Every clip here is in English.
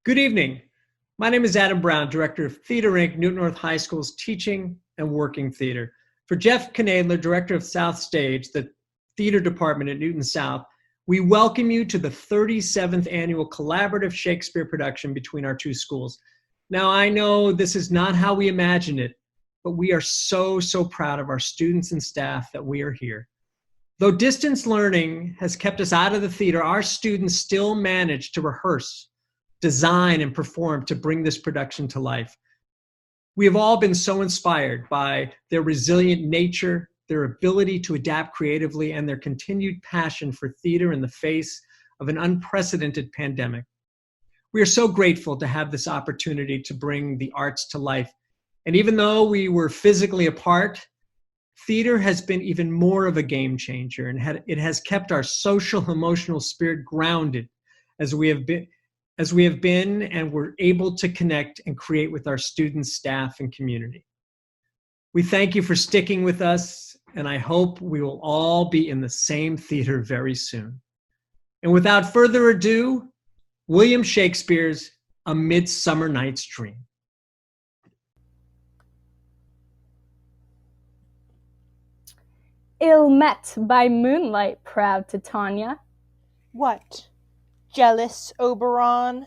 Good evening. My name is Adam Brown, Director of Theater Inc., Newton North High School's Teaching and Working Theater. For Jeff Knadler, Director of South Stage, the Theater Department at Newton South, we welcome you to the 37th Annual Collaborative Shakespeare production between our two schools. Now, I know this is not how we imagined it, but we are so proud of our students and staff that we are here. Though distance learning has kept us out of the theater, our students still manage to rehearse, design, and perform to bring this production to life. We have all been so inspired by their resilient nature, their ability to adapt creatively, and their continued passion for theater in the face of an unprecedented pandemic. We are so grateful to have this opportunity to bring the arts to life. And even though we were physically apart, theater has been even more of a game changer, and it has kept our social, emotional spirit grounded as we have been and we're able to connect and create with our students, staff, and community. We thank you for sticking with us, and I hope we will all be in the same theater very soon. And without further ado, William Shakespeare's A Midsummer Night's Dream. Ill met by moonlight, proud Titania. What? Jealous Oberon?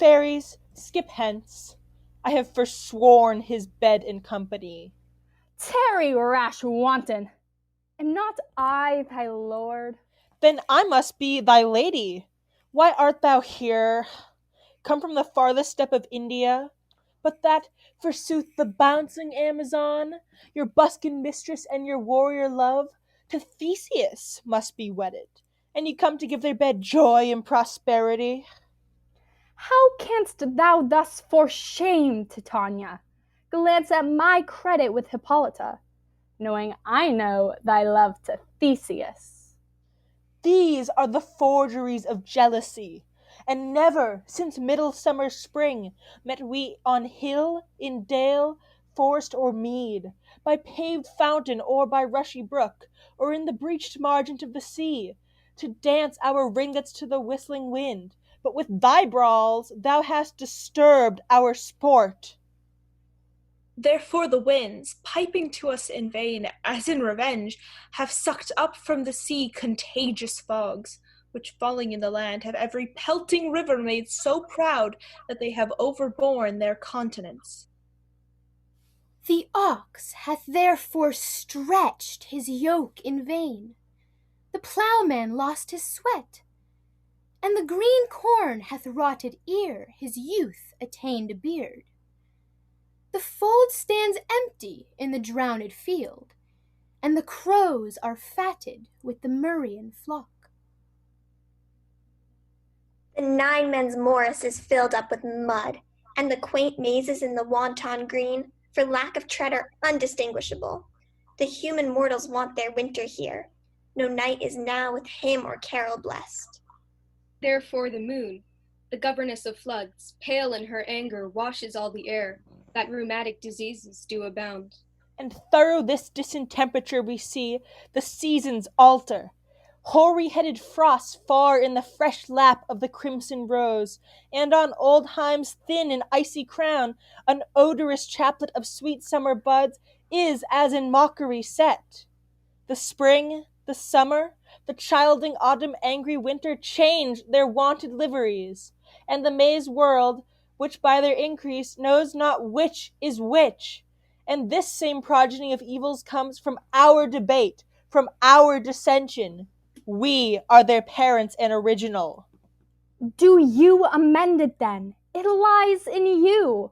Fairies, skip hence. I have forsworn his bed and company. Tarry, rash wanton. Am not I thy lord? Then I must be thy lady. Why art thou here? Come from the farthest step of India? But that, forsooth, the bouncing Amazon, your buskin mistress and your warrior love, to Theseus must be wedded, and ye come to give their bed joy and prosperity. How canst thou thus for shame, Titania, glance at my credit with Hippolyta, knowing I know thy love to Theseus? These are the forgeries of jealousy, and never since midsummer spring met we on hill, in dale, forest, or mead, by paved fountain or by rushy brook, or in the breached margent of the sea, to dance our ringlets to the whistling wind, but with thy brawls thou hast disturbed our sport. Therefore the winds, piping to us in vain, as in revenge, have sucked up from the sea contagious fogs, which falling in the land have every pelting river made so proud that they have overborne their continents. The ox hath therefore stretched his yoke in vain, the ploughman lost his sweat, and the green corn hath rotted ere his youth attained a beard. The fold stands empty in the drowned field, and the crows are fatted with the murrian flock. The nine men's morris is filled up with mud, and the quaint mazes in the wanton green, for lack of tread, are undistinguishable. The human mortals want their winter here. No night is now with hymn or carol blessed. Therefore the moon, the governess of floods, pale in her anger, washes all the air, that rheumatic diseases do abound. And thorough this distemperature we see the seasons alter. Hoary-headed frosts far in the fresh lap of the crimson rose, and on Oldheim's thin and icy crown an odorous chaplet of sweet summer buds is as in mockery set. The spring, the summer, the childing autumn, angry winter change their wonted liveries, and the mazed world, which by their increase knows not which is which. And this same progeny of evils comes from our debate, from our dissension. We are their parents and original. Do you amend it then? It lies in you.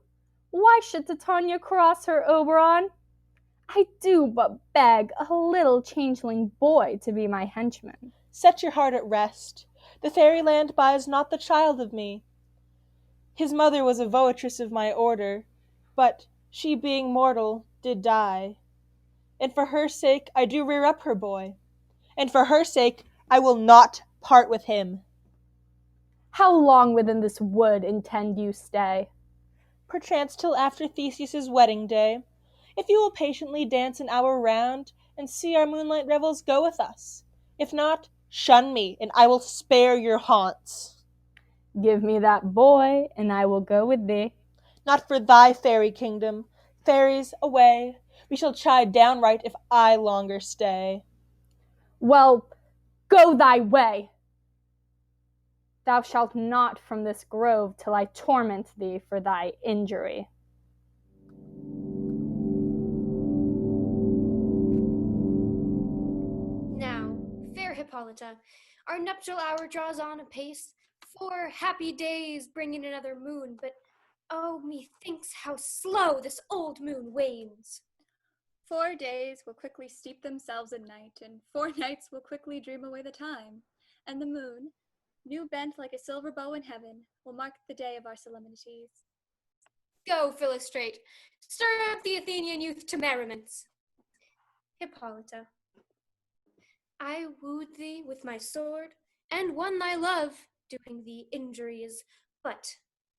Why should Titania cross her Oberon? I do but beg a little changeling boy to be my henchman. Set your heart at rest. The fairyland buys not the child of me. His mother was a votatress of my order, but she being mortal did die. And for her sake I do rear up her boy, and for her sake I will not part with him. How long within this wood intend you stay? Perchance till after Theseus's wedding day, if you will patiently dance an hour round, and see our moonlight revels, go with us. If not, shun me, and I will spare your haunts. Give me that boy, and I will go with thee. Not for thy fairy kingdom. Fairies, away. We shall chide downright if I longer stay. Well, go thy way. Thou shalt not from this grove till I torment thee for thy injury. Now, fair Hippolyta, our nuptial hour draws on apace. 4 happy days bring in another moon, but oh, methinks how slow this old moon wanes. 4 days will quickly steep themselves in night, and 4 nights will quickly dream away the time. And the moon, new bent like a silver bow in heaven, will mark the day of our solemnities. Go, Philostrate, stir up the Athenian youth to merriments. Hippolyta, I wooed thee with my sword, and won thy love, doing thee injuries, but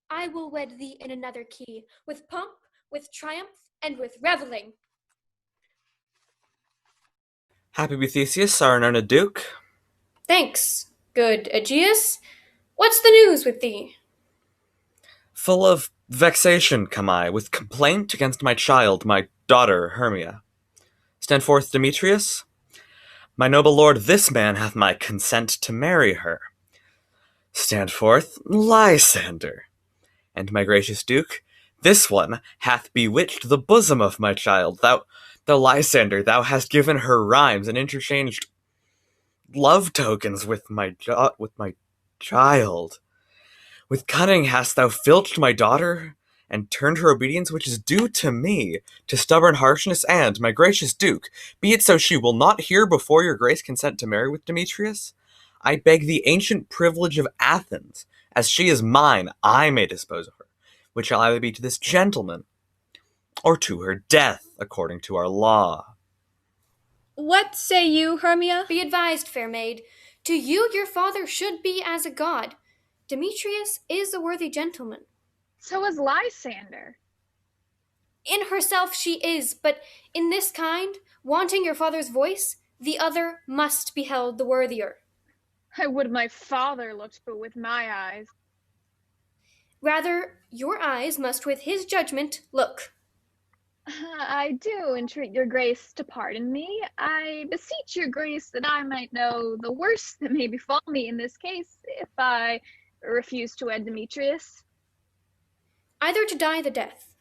I will wed thee in another key, with pomp, with triumph, and with revelling. Happy be Theseus, our learned duke. Thanks, good Egeus. What's the news with thee? Full of vexation come I, with complaint against my child, my daughter Hermia. Stand forth, Demetrius. My noble lord, this man hath my consent to marry her. Stand forth, Lysander. And my gracious duke, this one hath bewitched the bosom of my child. Thou Lysander, thou hast given her rhymes and interchanged love tokens with my child. With cunning hast thou filched my daughter, and turned her obedience, which is due to me, to stubborn harshness, and, my gracious duke, be it so she will not hear before your grace consent to marry with Demetrius, I beg the ancient privilege of Athens, as she is mine, I may dispose of her, which shall either be to this gentleman, or to her death, according to our law. What say you, Hermia? Be advised, fair maid. To you your father should be as a god. Demetrius is a worthy gentleman. So is Lysander. In herself she is, but in this kind, wanting your father's voice, the other must be held the worthier. I would my father looked but with my eyes. Rather, your eyes must with his judgment look. I do entreat your grace to pardon me. I beseech your grace that I might know the worst that may befall me in this case, if I refuse to wed Demetrius. Either to die the death,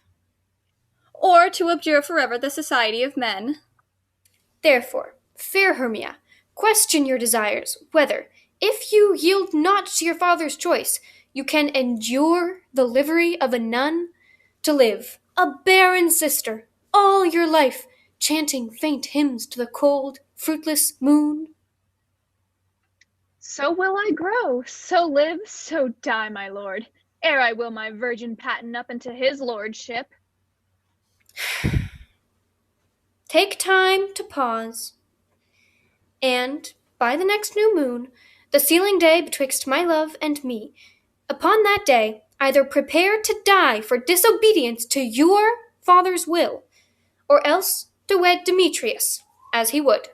Or to abjure forever the society of men. Therefore, fair Hermia, question your desires, whether, if you yield not to your father's choice, you can endure the livery of a nun, to live, a barren sister, all your life, chanting faint hymns to the cold, fruitless moon. So will I grow, so live, so die, my lord, ere I will my virgin patent up into his lordship. Take time to pause, and by the next new moon, the sealing day betwixt my love and me, upon that day, either prepare to die for disobedience to your father's will, or else to wed Demetrius, as he would.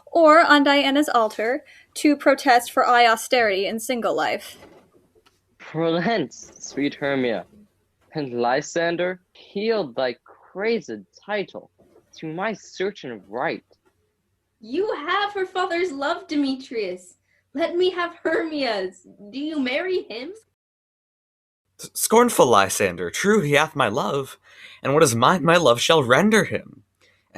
Or on Diana's altar, to protest for austerity in single life. Relent, sweet Hermia, and Lysander, yield thy crazed title to my certain right. You have her father's love, Demetrius. Let me have Hermia's. Do you marry him? Scornful Lysander, true he hath my love, and what is mine my love shall render him.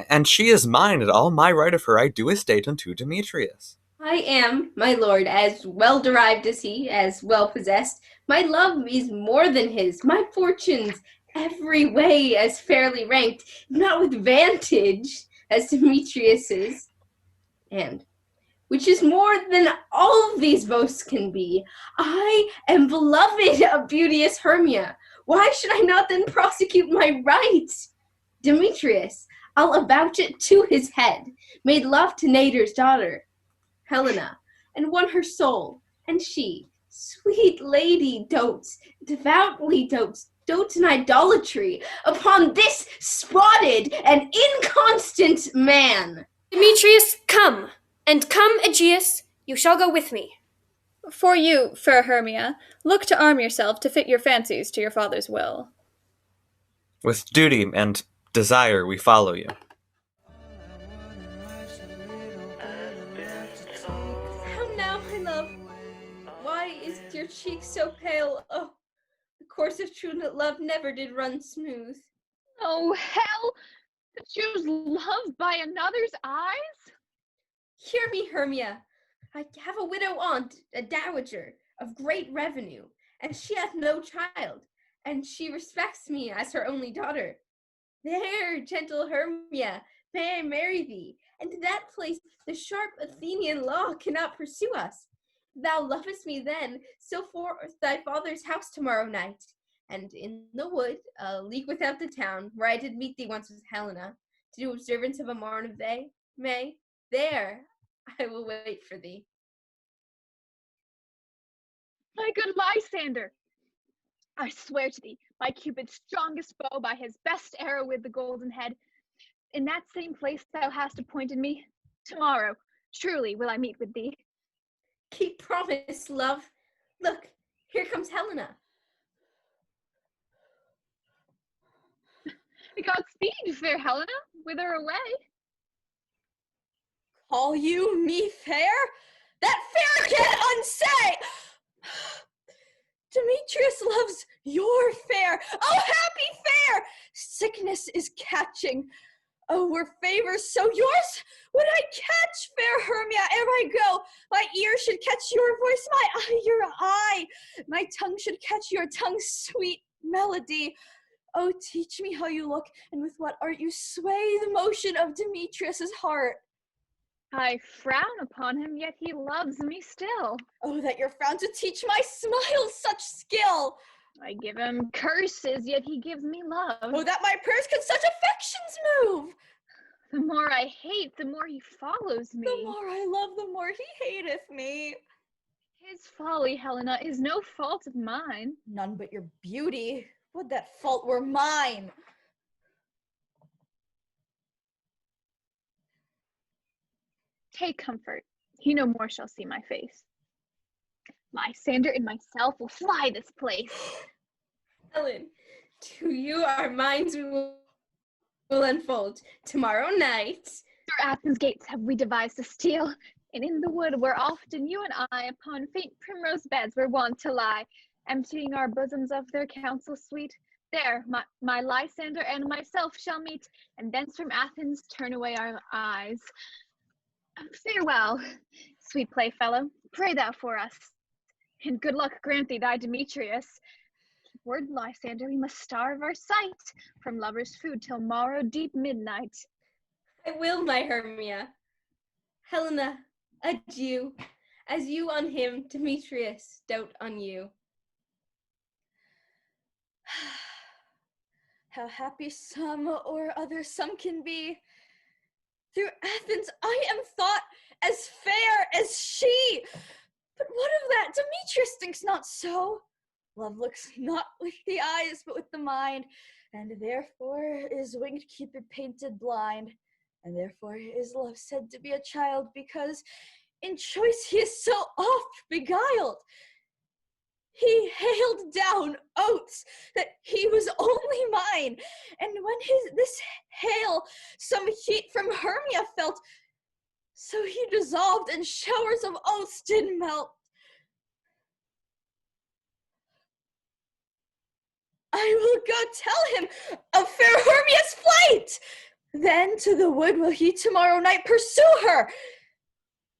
And she is mine, and all my right of her I do estate unto Demetrius. I am, my lord, as well derived as he, as well possessed. My love is more than his, my fortunes every way as fairly ranked, not with vantage as Demetrius's. And, which is more than all of these boasts can be, I am beloved of beauteous Hermia. Why should I not then prosecute my right? Demetrius, I'll avouch it to his head, made love to Nader's daughter, Helena, and won her soul, and she, sweet lady, devoutly dotes in idolatry upon this spotted and inconstant man. Demetrius, come, and come, Egeus, you shall go with me. For you, fair Hermia, look to arm yourself to fit your fancies to your father's will. With duty and desire we follow you. How now, my love? Why is your cheek so pale? Oh, the course of true love never did run smooth. Oh, hell! To choose love by another's eyes? Hear me, Hermia. I have a widow aunt, a dowager, of great revenue, and she hath no child, and she respects me as her only daughter. There, gentle Hermia, may I marry thee, and to that place the sharp Athenian law cannot pursue us. Thou lovest me then, so forth thy father's house tomorrow night, and in the wood, a league without the town, where I did meet thee once with Helena, to do observance of a morn of day, May, there I will wait for thee. My good Lysander, I swear to thee, by Cupid's strongest bow, by his best arrow with the golden head, in that same place thou hast appointed me, tomorrow, truly will I meet with thee. Keep promise, love. Look, here comes Helena. Godspeed, fair Helena, whither away? Call you me fair? That fair can't unsay! Demetrius loves your fair. Oh, happy fair! Sickness is catching. Oh, were favors so yours would I catch, fair Hermia, ere I go. My ear should catch your voice, my eye your eye. My tongue should catch your tongue's sweet melody. Oh, teach me how you look, and with what art you sway the motion of Demetrius's heart. I frown upon him, yet he loves me still. Oh, that your frown to teach my smiles such skill. I give him curses, yet he gives me love. Oh, that my prayers could such affections move. The more I hate, the more he follows me. The more I love, the more he hateth me. His folly, Helena, is no fault of mine. None but your beauty. Would that fault were mine. Take comfort. He no more shall see my face. Lysander and myself will fly this place. Helen, to you our minds will unfold tomorrow night. Through Athens' gates have we devised to steal, and in the wood where often you and I upon faint primrose beds were wont to lie, emptying our bosoms of their counsel sweet. There my Lysander and myself shall meet, and thence from Athens turn away our eyes. Farewell, sweet playfellow, pray thou for us, and good luck grant thee thy Demetrius. Word, Lysander, we must starve our sight from lovers' food till morrow deep midnight. I will, my Hermia. Helena, adieu, as you on him, Demetrius, dote on you. How happy some or other some can be. Through Athens I am thought as fair as she. But what of that? Demetrius thinks not so. Love looks not with the eyes, but with the mind, and therefore is winged Cupid painted blind, and therefore is love said to be a child, because in choice he is so oft beguiled. He hailed down oaths that he was only mine, and when this hail some heat from Hermia felt, so he dissolved and showers of oaths did melt. I will go tell him of fair Hermia's flight. Then to the wood will he tomorrow night pursue her.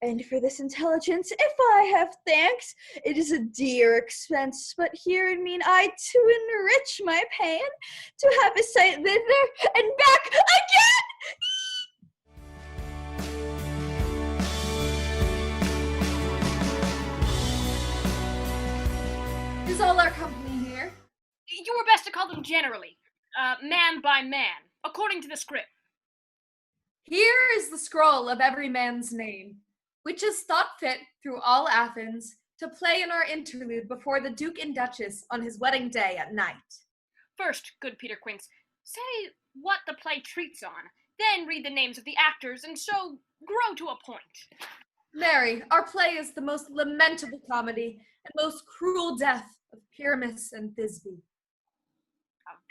And for this intelligence, if I have thanks, it is a dear expense, but here in mean I to enrich my pain, to have a sight thither and back again. Is all our company here? You were best to call them generally, man by man, according to the script. Here is the scroll of every man's name, which is thought fit through all Athens to play in our interlude before the Duke and Duchess on his wedding day at night. First, good Peter Quince, say what the play treats on, then read the names of the actors, and so grow to a point. Mary, our play is the most lamentable comedy and most cruel death of Pyramus and Thisbe.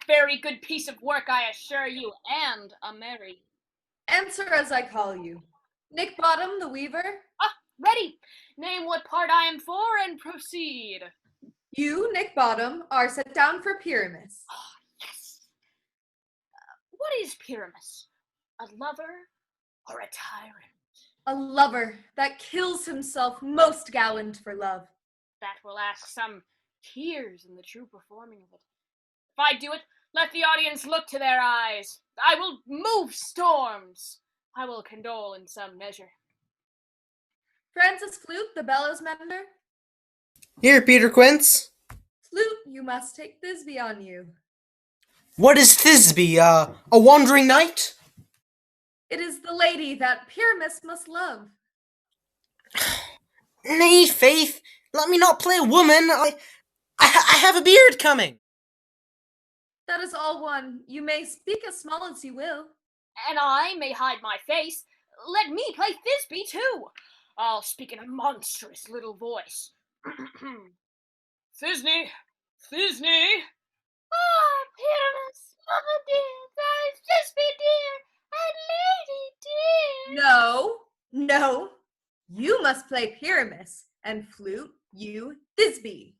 Very good piece of work, I assure you, and a merry. Answer as I call you. Nick Bottom, the weaver. Ah, ready. Name what part I am for and proceed. You, Nick Bottom, are set down for Pyramus. Yes. What is Pyramus? A lover or a tyrant? A lover that kills himself most gallant for love. That will ask some tears in the true performing of it. If I do it, let the audience look to their eyes. I will move storms. I will condole in some measure. Francis Flute, the bellows mender. Here, Peter Quince. Flute, you must take Thisbe on you. What is Thisbe, a wandering knight? It is the lady that Pyramus must love. Nay, Faith, let me not play a woman. I have a beard coming. That is all one. You may speak as small as you will. And I may hide my face. Let me play Thisbe too. I'll speak in a monstrous little voice. Thisbe, Thisbe. Ah, Pyramus, mother dear, thy Thisbe dear, and lady dear. No. You must play Pyramus, and Flute, you Thisbe.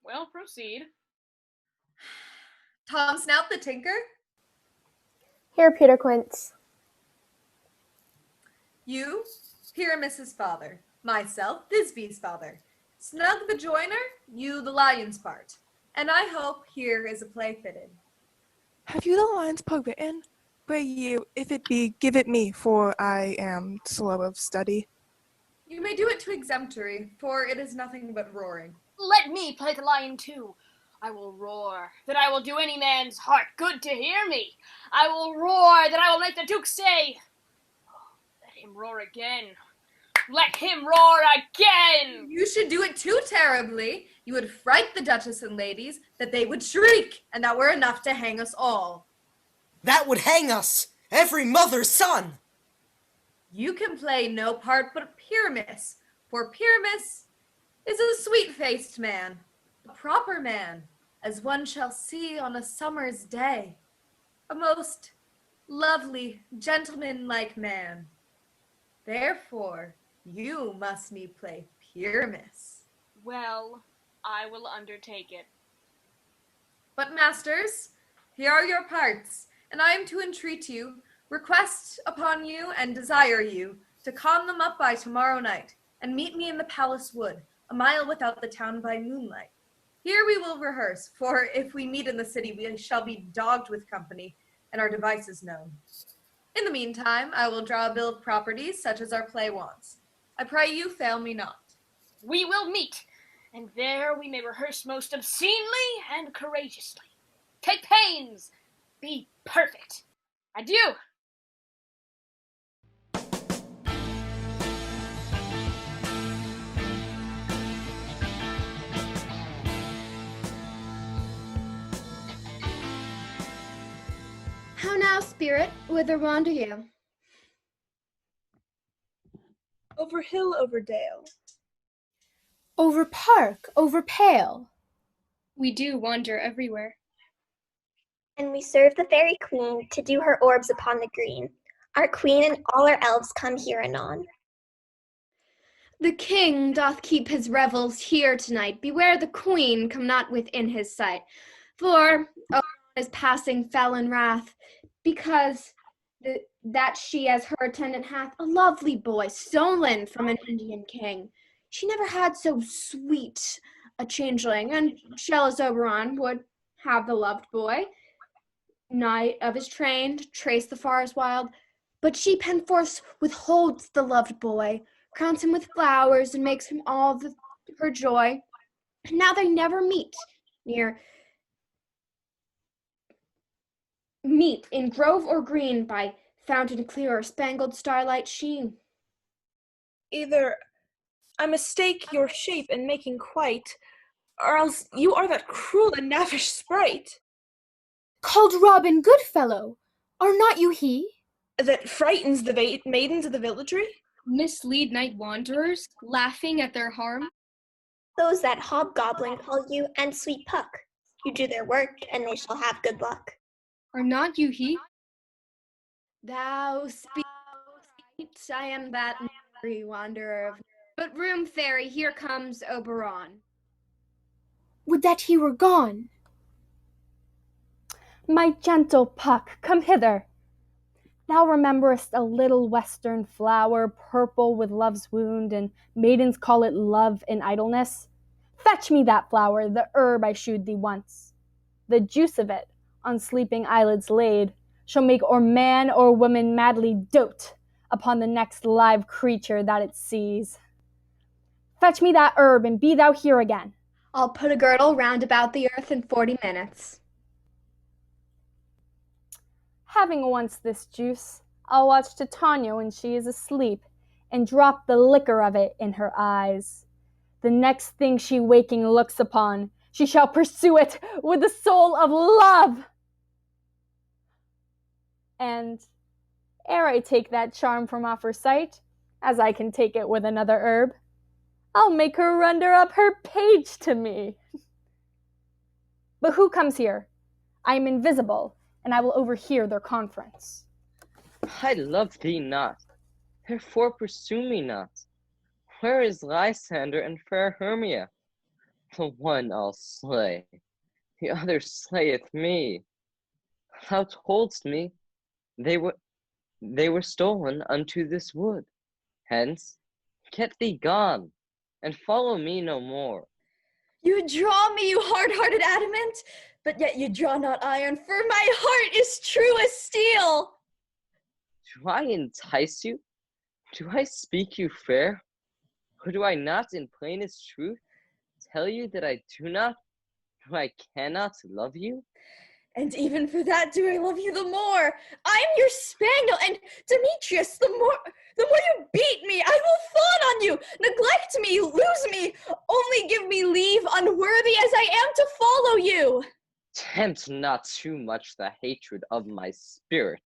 Well, proceed. Tom Snout the tinker. Here, Peter Quince. You, Pyramus's father. Myself, Thisbe's father. Snug the joiner, you the lion's part. And I hope here is a play fitted. Have you the lion's part written? Pray you, if it be, give it me, for I am slow of study. You may do it to exemplary, for it is nothing but roaring. Let me play the lion too. I will roar, that I will do any man's heart good to hear me. I will roar, that I will make the Duke say, let him roar again. Let him roar again! You should do it too terribly. You would fright the Duchess and ladies, that they would shriek, and that were enough to hang us all. That would hang us, every mother's son. You can play no part but Pyramus, for Pyramus is a sweet-faced man, a proper man, as one shall see on a summer's day, a most lovely, gentleman-like man. Therefore, you must me play Pyramus. Well, I will undertake it. But masters, here are your parts, and I am to entreat you, request upon you, and desire you to con them up by tomorrow night, and meet me in the palace wood, a mile without the town by moonlight. Here we will rehearse, for if we meet in the city, we shall be dogged with company, and our devices known. In the meantime, I will draw a bill of properties, such as our play wants. I pray you fail me not. We will meet, and there we may rehearse most obscenely and courageously. Take pains, be perfect. Adieu. How now, spirit, whither wander you? Over hill, over dale. Over park, over pale. We do wander everywhere. And we serve the fairy queen to do her orbs upon the green. Our queen and all our elves come here anon. The king doth keep his revels here tonight. Beware the queen come not within his sight. For, is passing fell in wrath, because that she as her attendant hath a lovely boy stolen from an Indian king. She never had so sweet a changeling, and Shelis Oberon would have the loved boy, knight of his train, to trace the forest wild, but she penforce withholds the loved boy, crowns him with flowers, and makes him all her joy. And now they never meet in grove or green, by fountain clear or spangled starlight sheen. Either I mistake your shape in making quite, or else you are that cruel and knavish sprite. Called Robin Goodfellow, are not you he? That frightens the maidens of the villagery? mislead night wanderers, laughing at their harm? Those that hobgoblin call you and sweet Puck. You do their work, and they shall have good luck. Are not you he? Thou speak right, I am that nunnery wanderer. But room, fairy, here comes Oberon. Would that he were gone. My gentle Puck, come hither. Thou rememberest a little western flower, purple with love's wound, and maidens call it love in idleness. Fetch me that flower, the herb I shewed thee once. The juice of it, on sleeping eyelids laid, shall make or man or woman madly dote upon the next live creature that it sees. Fetch me that herb, and be thou here again. I'll put a girdle round about the earth in 40 minutes. Having once this juice, I'll watch Titania when she is asleep, and drop the liquor of it in her eyes. The next thing she waking looks upon, she shall pursue it with the soul of love. And ere I take that charm from off her sight, as I can take it with another herb, I'll make her render up her page to me. But who comes here? I am invisible, and I will overhear their conference. I love thee not, therefore pursue me not. Where is Lysander and fair Hermia? The one I'll slay, the other slayeth me. Thou toldst me they were stolen unto this wood. Hence, get thee gone, and follow me no more. You draw me, you hard-hearted adamant, but yet you draw not iron, for my heart is true as steel. Do I entice you? Do I speak you fair? Or do I not, in plainest truth, tell you that I do not, or I cannot love you? And even for that do I love you the more. I am your spaniel, and Demetrius, the more you beat me, I will fawn on you. Neglect me, lose me, only give me leave, unworthy as I am to follow you. Tempt not too much the hatred of my spirit,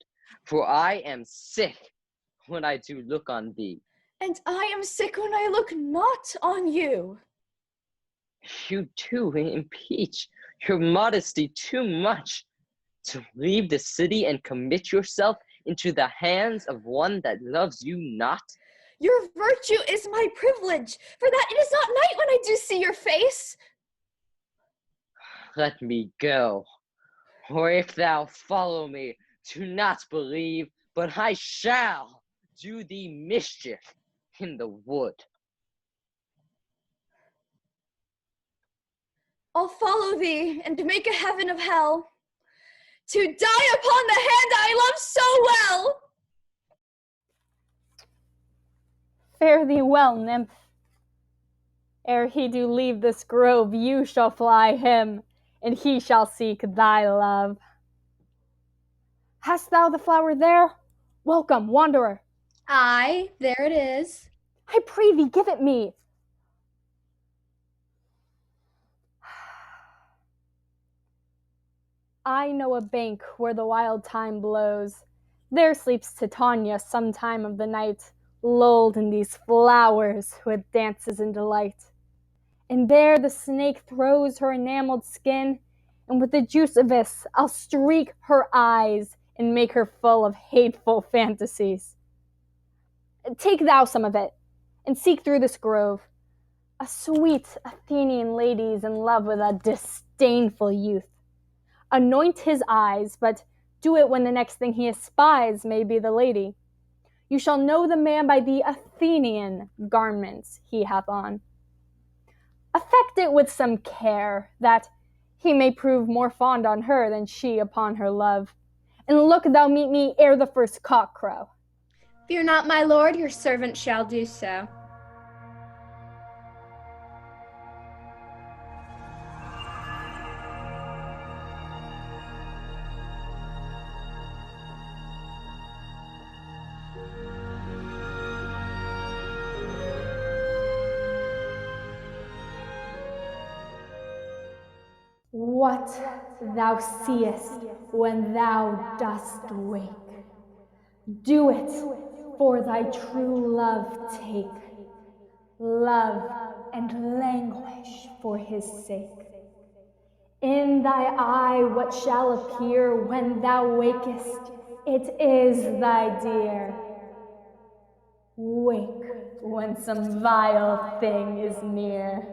for I am sick when I do look on thee. And I am sick when I look not on you. You do impeach your modesty too much to leave the city and commit yourself into the hands of one that loves you not. Your virtue is my privilege, for that it is not night when I do see your face. Let me go, or if thou follow me, do not believe, but I shall do thee mischief in the wood. I'll follow thee, and make a heaven of hell, to die upon the hand I love so well. Fare thee well, nymph. Ere he do leave this grove, you shall fly him, and he shall seek thy love. Hast thou the flower there? Welcome, wanderer. Aye, there it is. I pray thee, give it me. I know a bank where the wild thyme blows. There sleeps Titania some time of the night, lulled in these flowers with dances and delight. And there the snake throws her enameled skin, and with the juice of this I'll streak her eyes and make her full of hateful fantasies. Take thou some of it, and seek through this grove. A sweet Athenian lady is in love with a disdainful youth. Anoint his eyes, but do it when the next thing he espies may be the lady. You shall know the man by the Athenian garments he hath on. Affect it with some care, that he may prove more fond on her than she upon her love. And look thou meet me ere the first cock crow. Fear not, my lord, your servant shall do so. What thou seest when thou dost wake, do it for thy true love take. Love and languish for his sake. In thy eye what shall appear when thou wakest? It is thy dear. Wake when some vile thing is near.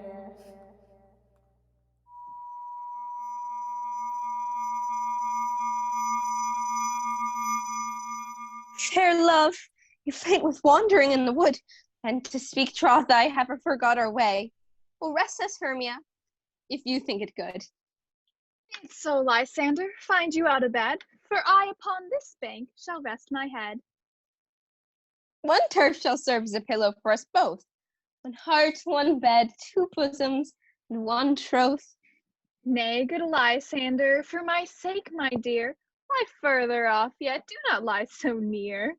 Fair love, you faint with wandering in the wood, and to speak troth, I have forgot our way. Well, rest us, Hermia, if you think it good. So, Lysander, find you out of bed, for I upon this bank shall rest my head. One turf shall serve as a pillow for us both. One heart, one bed, two bosoms, and one troth. Nay, good Lysander, for my sake, my dear, lie further off, yet do not lie so near.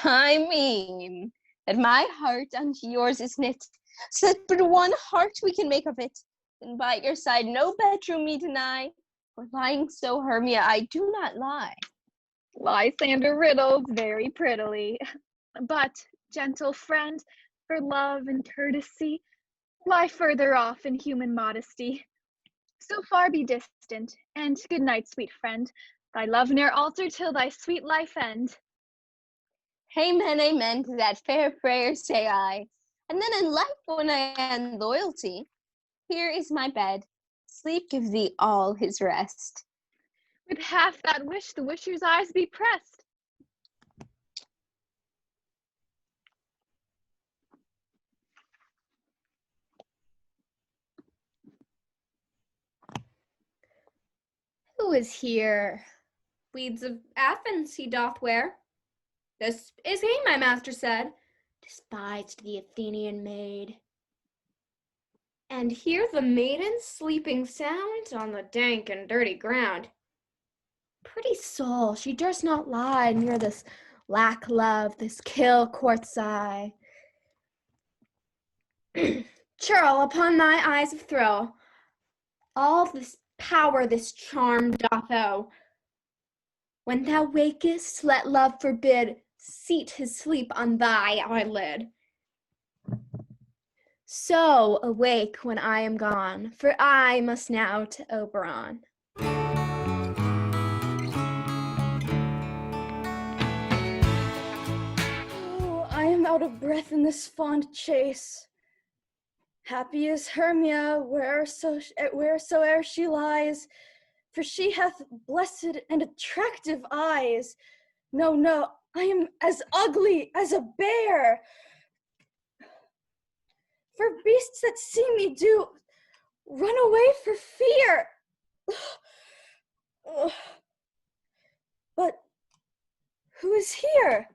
I mean that my heart unto yours is knit, so that but one heart we can make of it. And by your side no bedroom me deny, for lying so, Hermia, I do not lie. Lysander riddles very prettily. But, gentle friend, for love and courtesy, lie further off in human modesty. So far be distant, and good night, sweet friend. Thy love ne'er alter till thy sweet life end. Amen, amen to that fair prayer, say I. And then in life when I end loyalty, here is my bed. Sleep give thee all his rest. With half that wish the wisher's eyes be pressed. Who is here? Weeds of Athens he doth wear. This is he, my master said, despised the Athenian maid. And here the maiden sleeping sound on the dank and dirty ground. Pretty soul, she durst not lie near this lack love, this kill court's eye. Churl, upon thy eyes of throw, all this power this charm doth owe. When thou wakest, let love forbid seat his sleep on thy eyelid. So awake when I am gone, for I must now to Oberon. Oh, I am out of breath in this fond chase. Happy is Hermia wheresoe'er she lies, for she hath blessed and attractive eyes. No, no, I am as ugly as a bear. For beasts that see me do run away for fear. But who is here?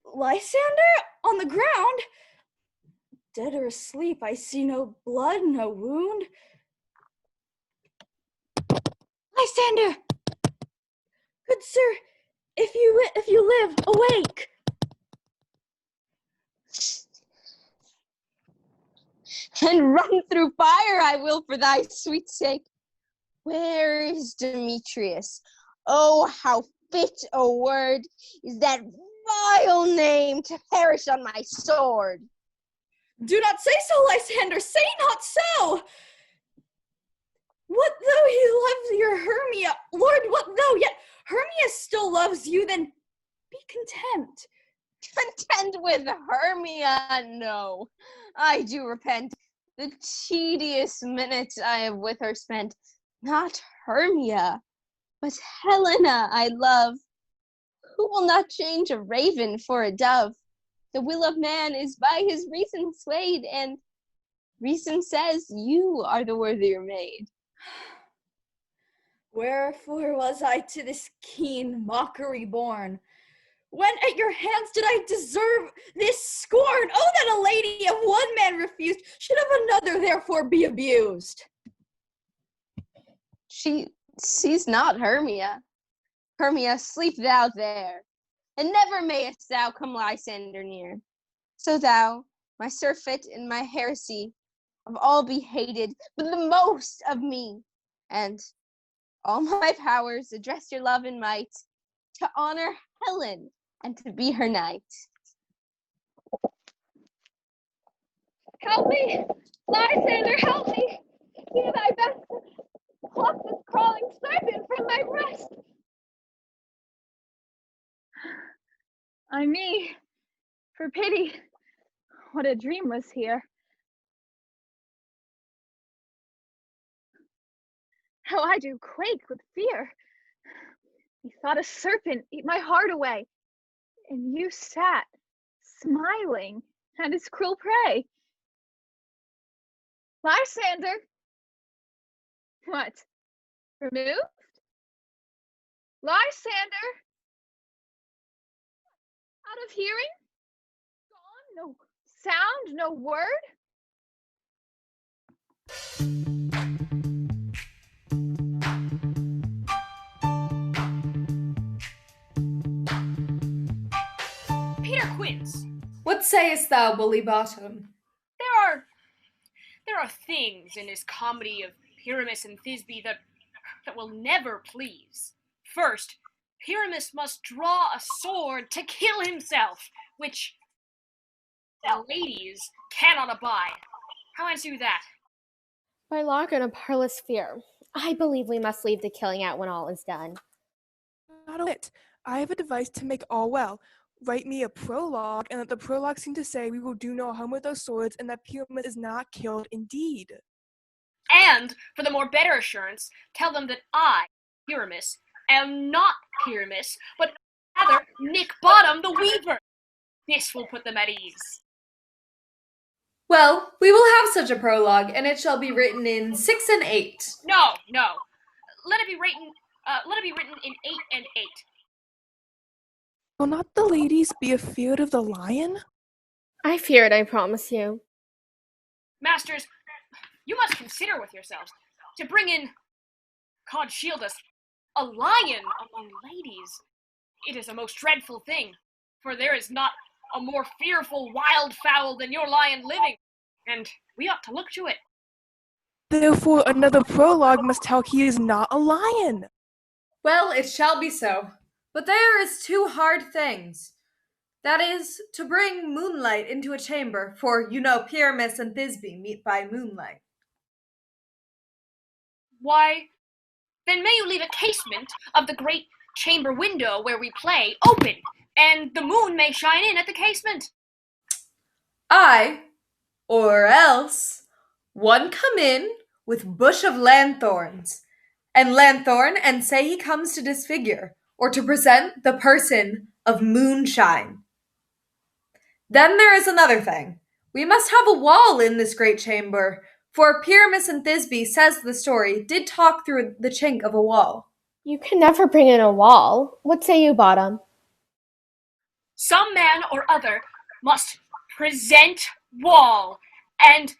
Lysander on the ground? Dead or asleep, I see no blood, no wound. Lysander! Good sir, if you live, awake! And run through fire I will for thy sweet sake. Where is Demetrius? Oh, how fit a word is that vile name to perish on my sword. Do not say so, Lysander, say not so! What though he loves your Hermia? Lord, what though yet Hermia still loves you, then be content. Content with Hermia? No, I do repent. The tedious minutes I have with her spent, not Hermia, but Helena I love. Who will not change a raven for a dove? The will of man is by his reason swayed, and reason says you are the worthier maid. Wherefore was I to this keen mockery born? When at your hands did I deserve this scorn? Oh, that a lady of one man refused should of another therefore be abused. She's not Hermia. Hermia, sleep thou there, and never mayest thou come Lysander near. So thou, my surfeit and my heresy, of all be hated, but the most of me, and all my powers address your love and might, to honor Helen and to be her knight. Help me! Lysander, help me! Do thy best to pluck this crawling serpent from my breast! I me, for pity, what a dream was here. How I do quake with fear. Methought a serpent eat my heart away, and you sat, smiling, at his cruel prey. Lysander! What? Removed? Lysander! Out of hearing? Gone? No sound, no word? Peter Quince, What sayest thou, bully bottom? there are things in this comedy of Pyramus and Thisbe that will never please. First, Pyramus must draw a sword to kill himself, which the ladies cannot abide. How answer you that? My Lord and a parlous fear, I believe we must leave the killing out when all is done. Not a whit. I have a device to make all well. Write me a prologue, and let the prologue seem to say we will do no harm with our swords, and that Pyramus is not killed indeed. And, for the more better assurance, tell them that I, Pyramus, am not Pyramus, but rather Nick Bottom the Weaver. This will put them at ease. Well, we will have such a prologue, and it shall be written in 6 and 8. No. Let it be written in 8 and 8. Will not the ladies be afeard of the lion? I fear it, I promise you. Masters, you must consider with yourselves to bring in, God shield us, a lion among ladies. It is a most dreadful thing, for there is not a more fearful wildfowl than your lion living, and we ought to look to it. Therefore, another prologue must tell he is not a lion. Well, it shall be so. But there is 2 hard things. That is, to bring moonlight into a chamber, for you know Pyramus and Thisbe meet by moonlight. Why, then may you leave a casement of the great chamber window where we play open, and the moon may shine in at the casement. Or else, one come in with bush of lanthorns, and lanthorn, and say he comes to disfigure, or to present the person of moonshine. Then there is another thing. We must have a wall in this great chamber, for Pyramus and Thisbe, says the story, did talk through the chink of a wall. You can never bring in a wall. What say you, Bottom? Some man or other must present wall, and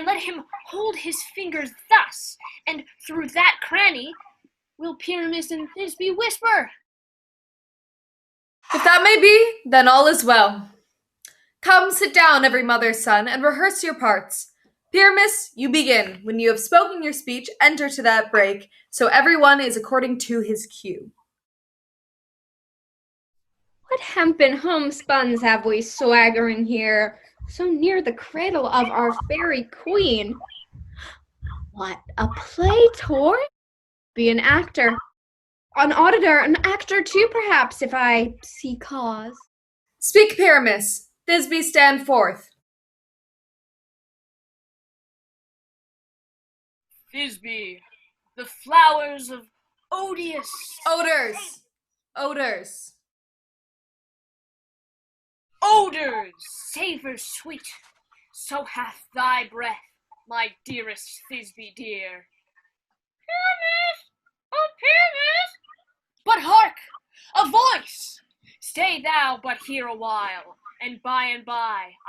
let him hold his fingers thus, and through that cranny will Pyramus and Thisbe whisper. If that may be, then all is well. Come, sit down, every mother's son, and rehearse your parts. Pyramus, you begin. When you have spoken your speech, enter to that break, so everyone is according to his cue. What hempen homespuns have we swaggering here, so near the cradle of our fairy queen? What, a plator? Be an actor. An auditor, an actor too, perhaps, if I see cause. Speak, Pyramus. Thisbe, stand forth. Thisbe, the flowers of odious... Odors. Odors, savor sweet, so hath thy breath, my dearest Thisbe dear. Pyramus! Oh, Pyramus! But hark! A voice! Stay thou but here a while, and by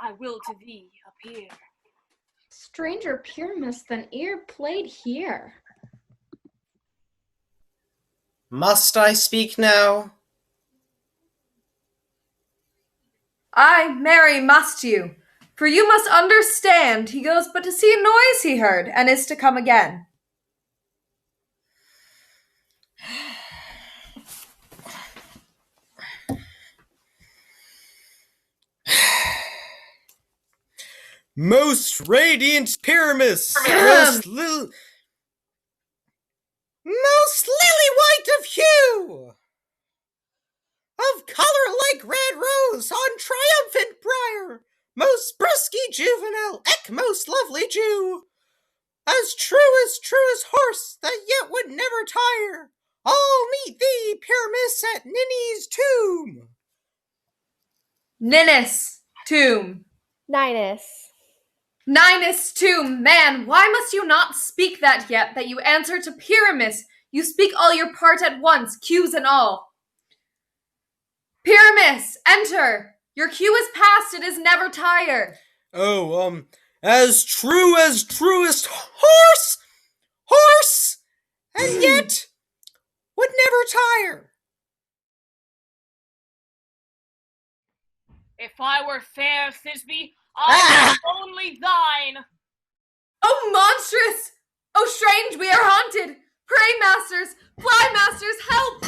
I will to thee appear. Stranger Pyramus than e'er played here. Must I speak now? Ay, marry, must you. For you must understand he goes but to see a noise he heard, and is to come again. Most radiant Pyramus, most lily white of hue, of color like red rose on triumphant briar, most brusky juvenile, most lovely Jew, as truest horse that yet would never tire, all meet thee, Pyramus, at Ninny's tomb. Ninnis tomb. Ninus tomb. Man, why must you not speak that yet, that you answer to Pyramus? You speak all your part at once, cues and all. Pyramus, enter! Your cue is past, it is never tire. Oh, as true as truest horse, and yet would never tire. If I were fair, Thisbe, I were only thine. Oh, monstrous! Oh, strange, we are haunted! Pray, masters, fly, masters, help!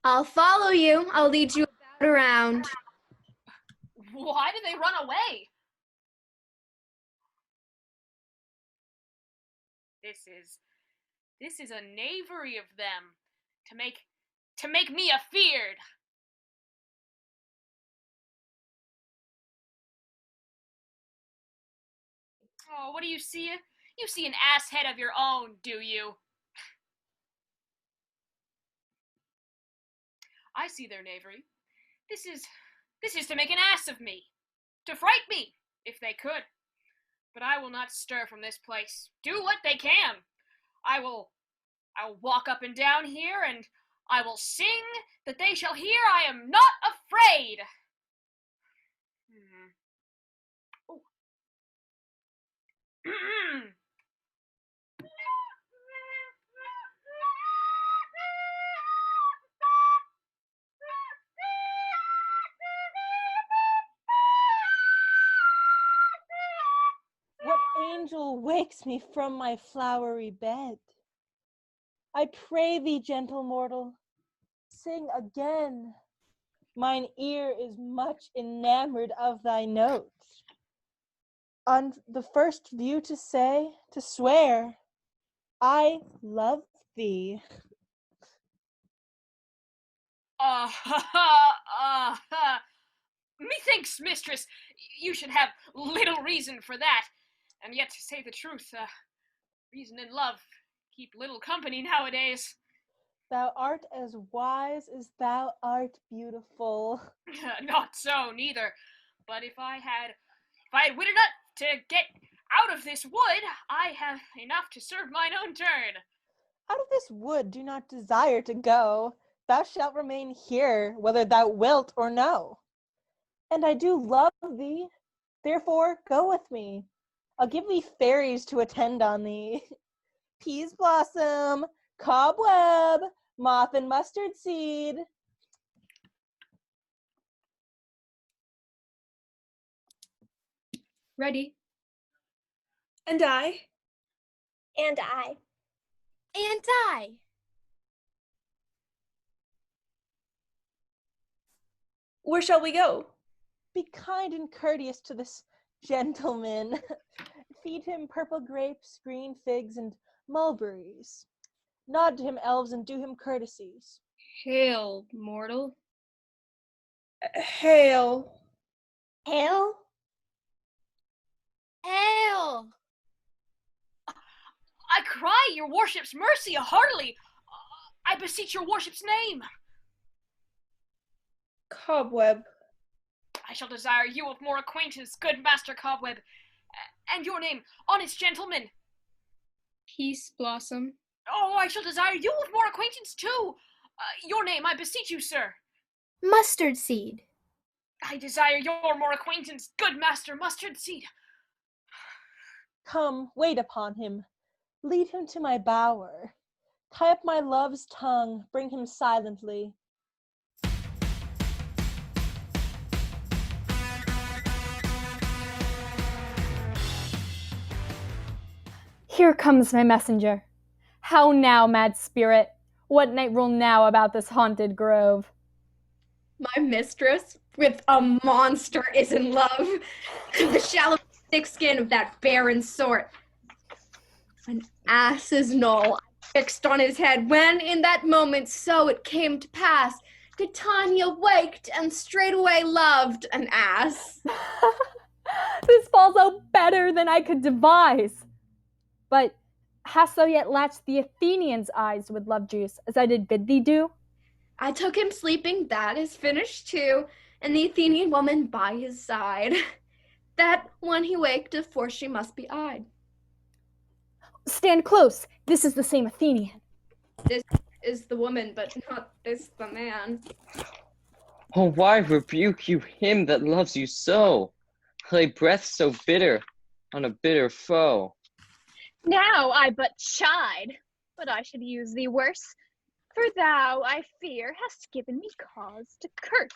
I'll follow you. I'll lead you about around. Why did they run away? This is a knavery of them to make me afeard. Oh, what do you see? You see an ass head of your own, do you? I see their knavery. This is to make an ass of me, to fright me, if they could. But I will not stir from this place. Do what they can. I will walk up and down here, and I will sing that they shall hear I am not afraid. What angel wakes me from my flowery bed? I pray thee, gentle mortal, sing again. Mine ear is much enamored of thy notes. On the first view to swear, I love thee. Methinks, mistress, you should have little reason for that. And yet, to say the truth, reason and love keep little company nowadays. Thou art as wise as thou art beautiful. Not so, neither. But if I had wit enough to get out of this wood, I have enough to serve mine own turn. Out of this wood do not desire to go. Thou shalt remain here, whether thou wilt or no. And I do love thee, therefore go with me. I'll give thee fairies to attend on thee. Peas blossom, cobweb, moth and mustard seed. Ready. And I. And I. And I. Where shall we go? Be kind and courteous to this gentleman. Feed him purple grapes, green figs, and mulberries. Nod to him, elves, and do him courtesies. Hail, mortal. Hail. Hail? Hail! I cry your worship's mercy heartily. I beseech your worship's name. Cobweb. I shall desire you of more acquaintance, good Master Cobweb. And your name, honest gentleman. Peace blossom. Oh, I shall desire you of more acquaintance too. Your name, I beseech you, sir. Mustard seed. I desire your more acquaintance, good Master Mustard Seed. Come, wait upon him. Lead him to my bower. Tie up my love's tongue, bring him silently. Here comes my messenger. How now, mad spirit? What night rule now about this haunted grove? My mistress, with a monster is in love. The shallow thick skin of that barren sort. An ass's knoll fixed on his head, when in that moment so it came to pass, Titania waked and straightway loved an ass. This falls out better than I could devise. But hast thou yet latched the Athenian's eyes with love juice, as I did bid thee do? I took him sleeping, that is finished too, and the Athenian woman by his side. That when he waked, of course she must be eyed. Stand close, this is the same Athenian. This is the woman, but not this the man. Oh, why rebuke you him that loves you so? Lay breath so bitter on a bitter foe. Now I but chide, but I should use thee worse. For thou, I fear, hast given me cause to curse.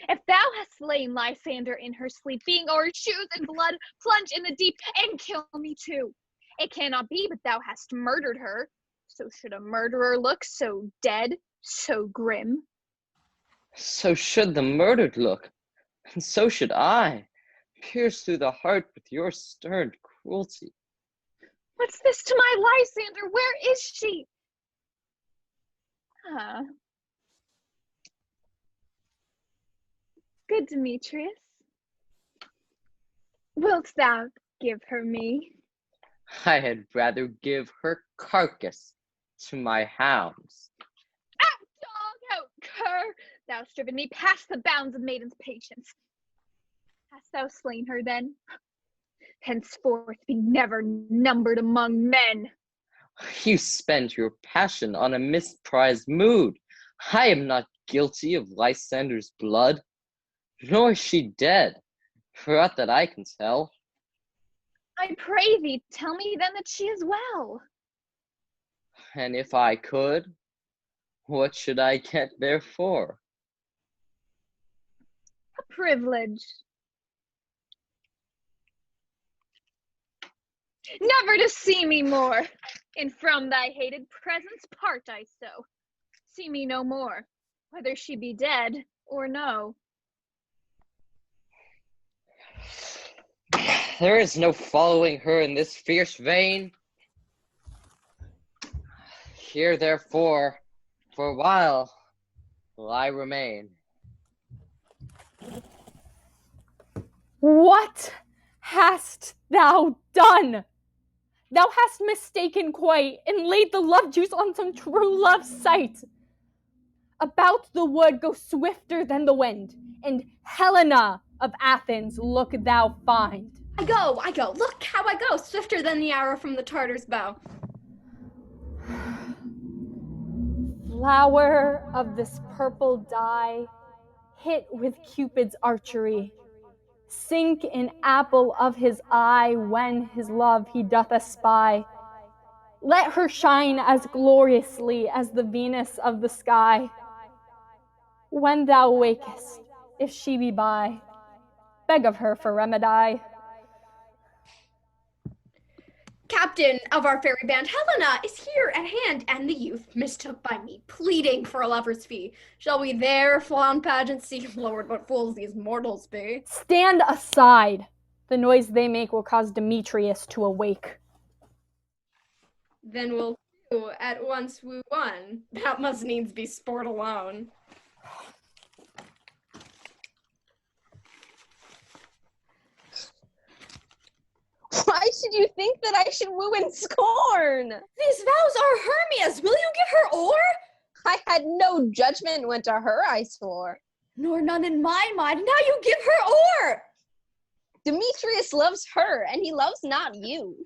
If thou hast slain Lysander in her sleep, being o'er shoes in blood, plunge in the deep, and kill me too. It cannot be but thou hast murdered her. So should a murderer look so dead, so grim? So should the murdered look, and so should I, pierced through the heart with your stern cruelty. What's this to my Lysander? Where is she? Ah. Good Demetrius, wilt thou give her me? I had rather give her carcass to my hounds. Out, dog, out, cur! Thou hast driven me past the bounds of maiden's patience. Hast thou slain her then? Henceforth be never numbered among men. You spend your passion on a misprized mood. I am not guilty of Lysander's blood, nor is she dead, for aught that I can tell. I pray thee, tell me then that she is well. And if I could, what should I get therefore? A privilege. Never to see me more, and from thy hated presence part I so. See me no more, whether she be dead or no. There is no following her in this fierce vein. Here, therefore, for a while will I remain. What hast thou done? Thou hast mistaken quite, and laid the love juice on some true love's sight. About the wood go swifter than the wind, and Helena of Athens look thou find. I go, look how I go, swifter than the arrow from the Tartar's bow. Flower of this purple dye, hit with Cupid's archery, sink in apple of his eye when his love he doth espy. Let her shine as gloriously as the Venus of the sky. When thou wakest, if she be by, beg of her for remedy. Captain of our fairy band, Helena, is here at hand, and the youth mistook by me, pleading for a lover's fee. Shall we there flawn pageant see? Lord, what fools these mortals be. Stand aside. The noise they make will cause Demetrius to awake. Then we'll two at once woo one. That must needs be sport alone. Why should you think that I should woo in scorn? These vows are Hermia's. Will you give her o'er? I had no judgment when to her I swore. Nor none in my mind. Now you give her o'er. Demetrius loves her, and he loves not you.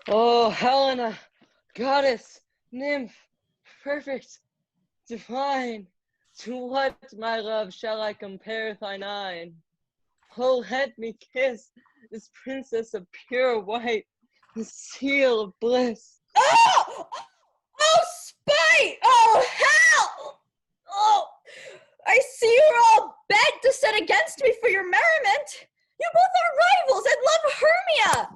Oh, Helena, goddess, nymph, perfect, divine, to what, my love, shall I compare thine eyne? Oh, let me kiss this princess of pure white, the seal of bliss. Oh! Oh, spite! Oh, hell! Oh, I see you're all bent to set against me for your merriment. You both are rivals and love Hermia.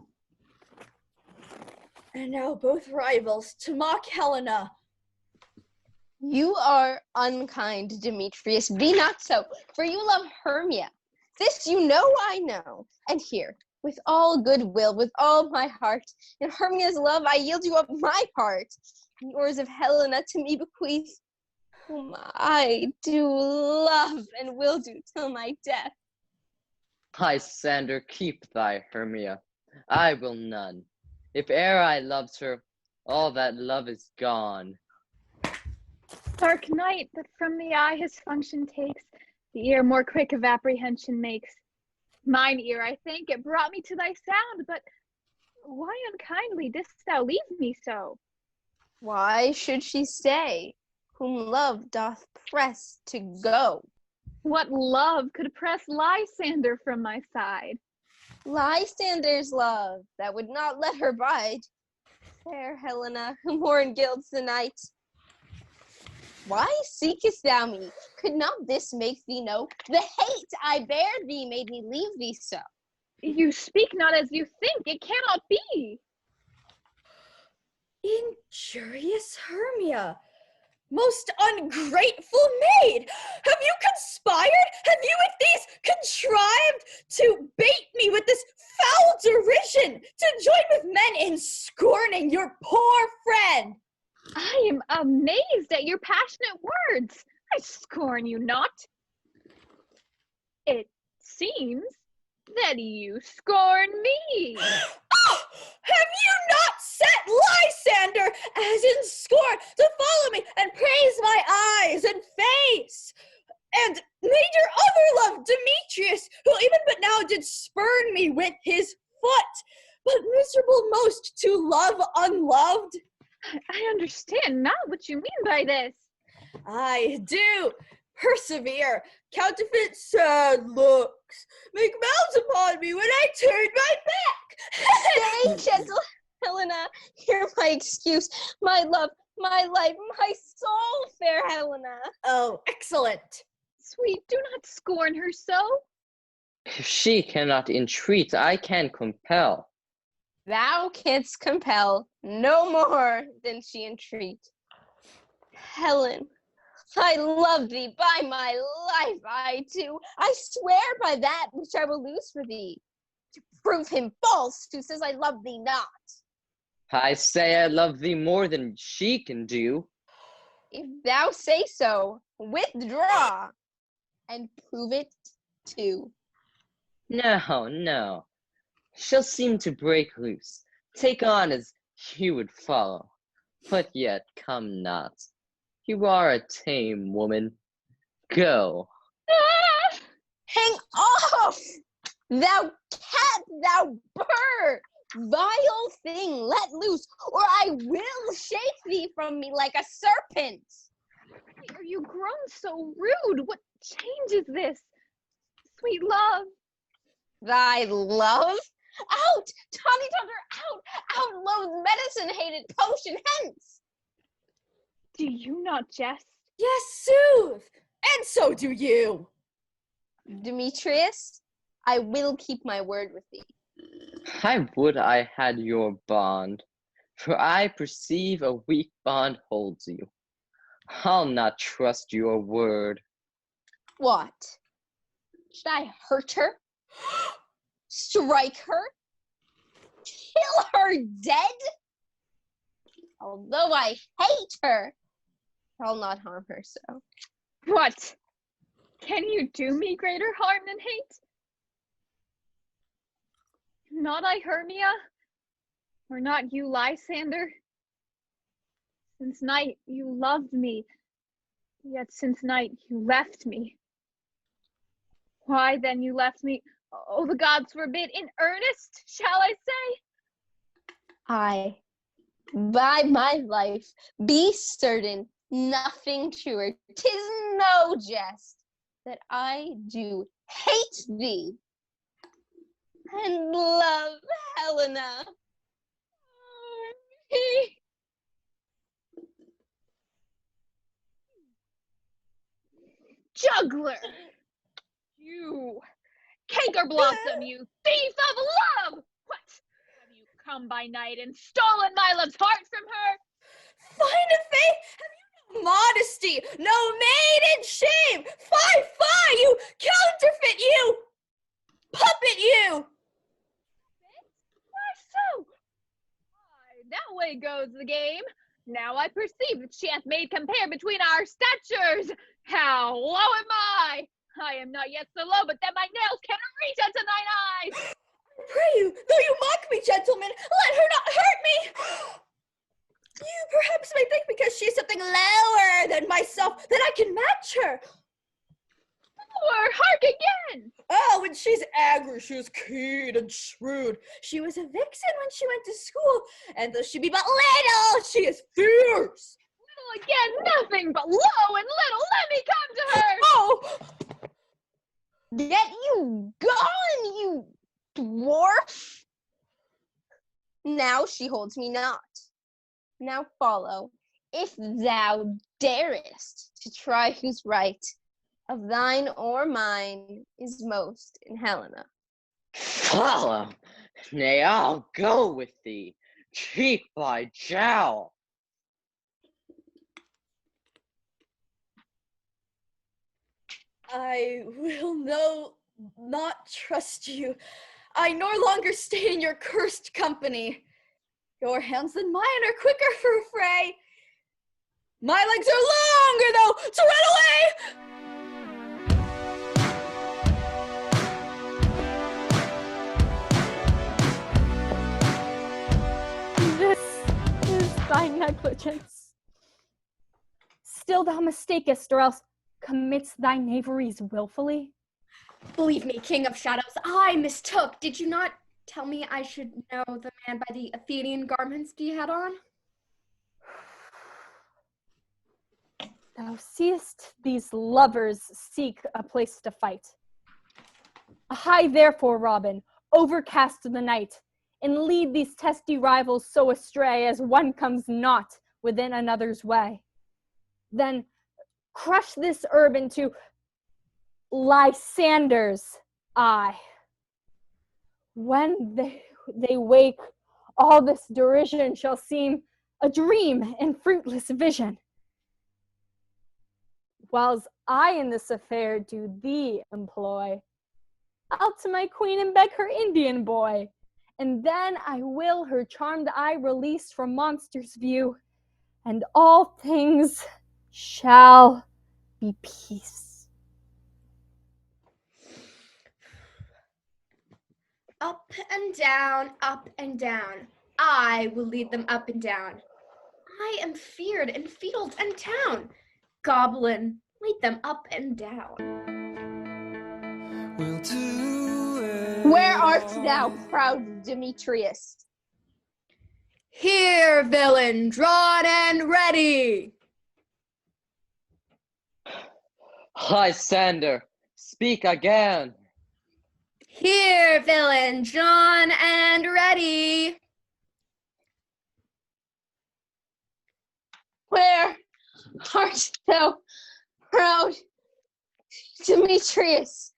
And now both rivals to mock Helena. You are unkind, Demetrius. Be not so, for you love Hermia. This you know I know. And here, with all goodwill, with all my heart, in Hermia's love I yield you up my part. Yours of Helena to me bequeath, whom I do love and will do till my death. Lysander, keep thy Hermia. I will none. If e'er I loved her, all that love is gone. Dark night that from the eye his function takes, the ear more quick of apprehension makes. Mine ear, I think, it brought me to thy sound, but why unkindly didst thou leave me so? Why should she stay, whom love doth press to go? What love could press Lysander from my side? Lysander's love, that would not let her bide. Fair Helena, who more in gilds the night. Why seekest thou me? Could not this make thee know? The hate I bear thee made me leave thee so. You speak not as you think, it cannot be. Injurious Hermia, most ungrateful maid! Have you conspired? Have you with these contrived to bait me with this foul derision, to join with men in scorning your poor friend? I am amazed at your passionate words. I scorn you not. It seems that you scorn me. Oh, have you not set Lysander as in scorn to follow me and praise my eyes and face? And made your other love, Demetrius, who even but now did spurn me with his foot, but miserable most to love unloved? I understand not what you mean by this. I do. Persevere. Counterfeit sad looks. Make mouths upon me when I turn my back. Stay, gentle Helena. Hear my excuse. My love, my life, my soul, fair Helena. Oh, excellent. Sweet, do not scorn her so. If she cannot entreat, I can compel. Thou canst compel no more than she entreat. Helen, I love thee by my life, I do. I swear by that which I will lose for thee, to prove him false who says I love thee not. I say I love thee more than she can do. If thou say so, withdraw, and prove it too. No, no. She'll seem to break loose, take on as you would follow, but yet come not. You are a tame woman. Go. Ah! Hang off! Thou cat, thou bird! Vile thing, let loose, or I will shake thee from me like a serpent. Why are you grown so rude? What change is this? Sweet love. Thy love? Out! Tawny Tucker, out! Loathed medicine, hated potion, hence! Do you not jest? Yes, sooth, and so do you. Demetrius, I will keep my word with thee. I would I had your bond, for I perceive a weak bond holds you. I'll not trust your word. What? Should I hurt her? Strike her? Kill her dead? Although I hate her, I'll not harm her so. What? Can you do me greater harm than hate? Not I, Hermia? Or not you, Lysander? Since night you loved me, yet since night you left me. Why then you left me? Oh, the gods forbid, in earnest, shall I say? I, by my life, be certain nothing truer. 'Tis no jest that I do hate thee and love Helena. Juggler! You canker blossom, you thief of love! What? Have you come by night and stolen my love's heart from her? Find a faith! Have you modesty, no maiden shame. Fie, fie, you counterfeit, you puppet, you. Why so? Why, that way goes the game. Now I perceive that she hath made compare between our statures. How low am I? I am not yet so low, but that my nails cannot reach unto thine eyes. Pray you, though you mock me, gentlemen, let her not hurt me. You perhaps may think because she is something lower than myself that I can match her. Lower, hark again. Oh, when she's angry, she is keen and shrewd. She was a vixen when she went to school, and though she be but little, she is fierce. Little again, nothing but low and little. Let me come to her. Oh! Get you gone, you dwarf! Now she holds me not. Now follow, if thou darest, to try whose right of thine or mine is most in Helena. Follow? Nay, I'll go with thee, cheek by jowl. I will not trust you. I no longer stay in your cursed company. Your hands than mine are quicker for a fray. My legs are longer, though, to run away. This is thy negligence. Still thou mistakest, or else commits thy knaveries willfully? Believe me, King of Shadows, I mistook. Did you not tell me I should know the man by the Athenian garments he had on? Thou seest these lovers seek a place to fight. Hie therefore, Robin, overcast the night, and lead these testy rivals so astray as one comes not within another's way. Then crush this herb into Lysander's eye. When they wake, all this derision shall seem a dream and fruitless vision. Whiles I in this affair do thee employ, I'll to my queen and beg her Indian boy, and then I will her charmed eye release from monsters' view, and all things shall be peace. Up and down, up and down. I will lead them up and down. I am feared in field and town. Goblin, lead them up and down. We'll do it. Where art thou, proud Demetrius? Here, villain, drawn and ready. Lysander, speak again. Here, villain, drawn and ready. Where art thou, proud Demetrius?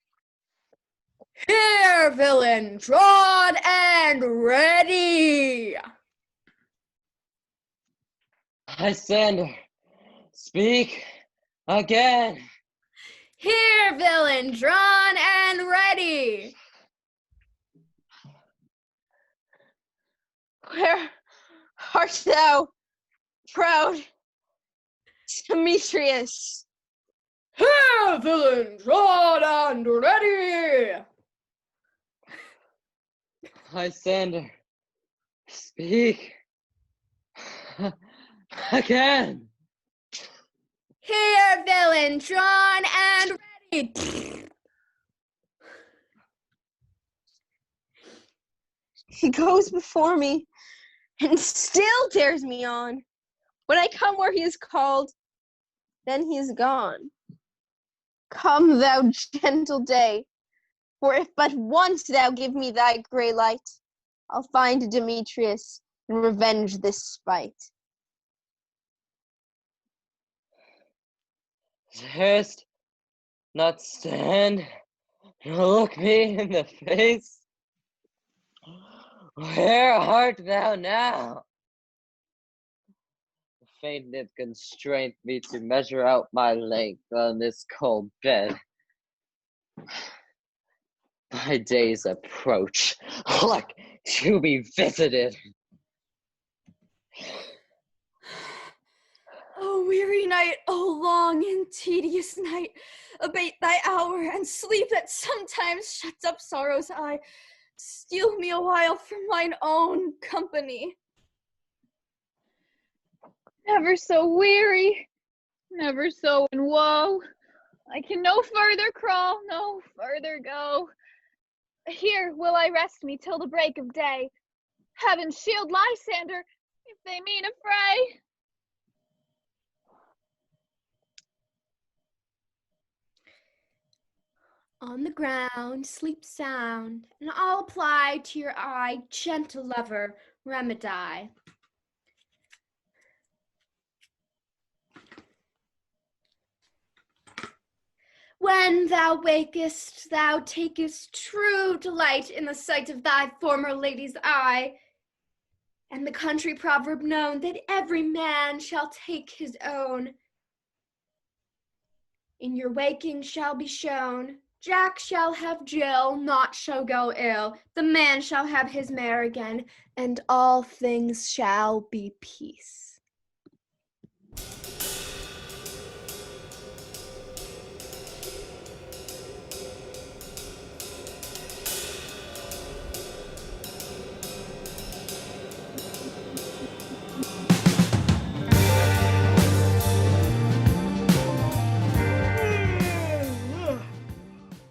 Here, villain, drawn and ready. Lysander, speak again. Here, villain, drawn and ready. Where art thou, proud Demetrius? Here, villain, drawn and ready. Lysander, speak again. Here, villain, drawn and ready. He goes before me and still tears me on. When I come where he is called, then he is gone. Come, thou gentle day, for if but once thou give me thy grey light, I'll find Demetrius and revenge this spite. Darest not stand nor look me in the face? Where art thou now? faintness constrained me to measure out my length on this cold bed. My days approach, like to be visited. O weary night, O long and tedious night, abate thy hour, and sleep that sometimes shuts up sorrow's eye. Steal me a while from mine own company. Never so weary, never so in woe. I can no further crawl, no further go. Here will I rest me till the break of day. Heaven shield Lysander, if they mean a fray. On the ground, sleep sound, and I'll apply to your eye, gentle lover, remedy. When thou wakest, thou takest true delight in the sight of thy former lady's eye, and the country proverb known that every man shall take his own. In your waking shall be shown, Jack shall have Jill, naught shall go ill, the man shall have his mare again, and all things shall be peace.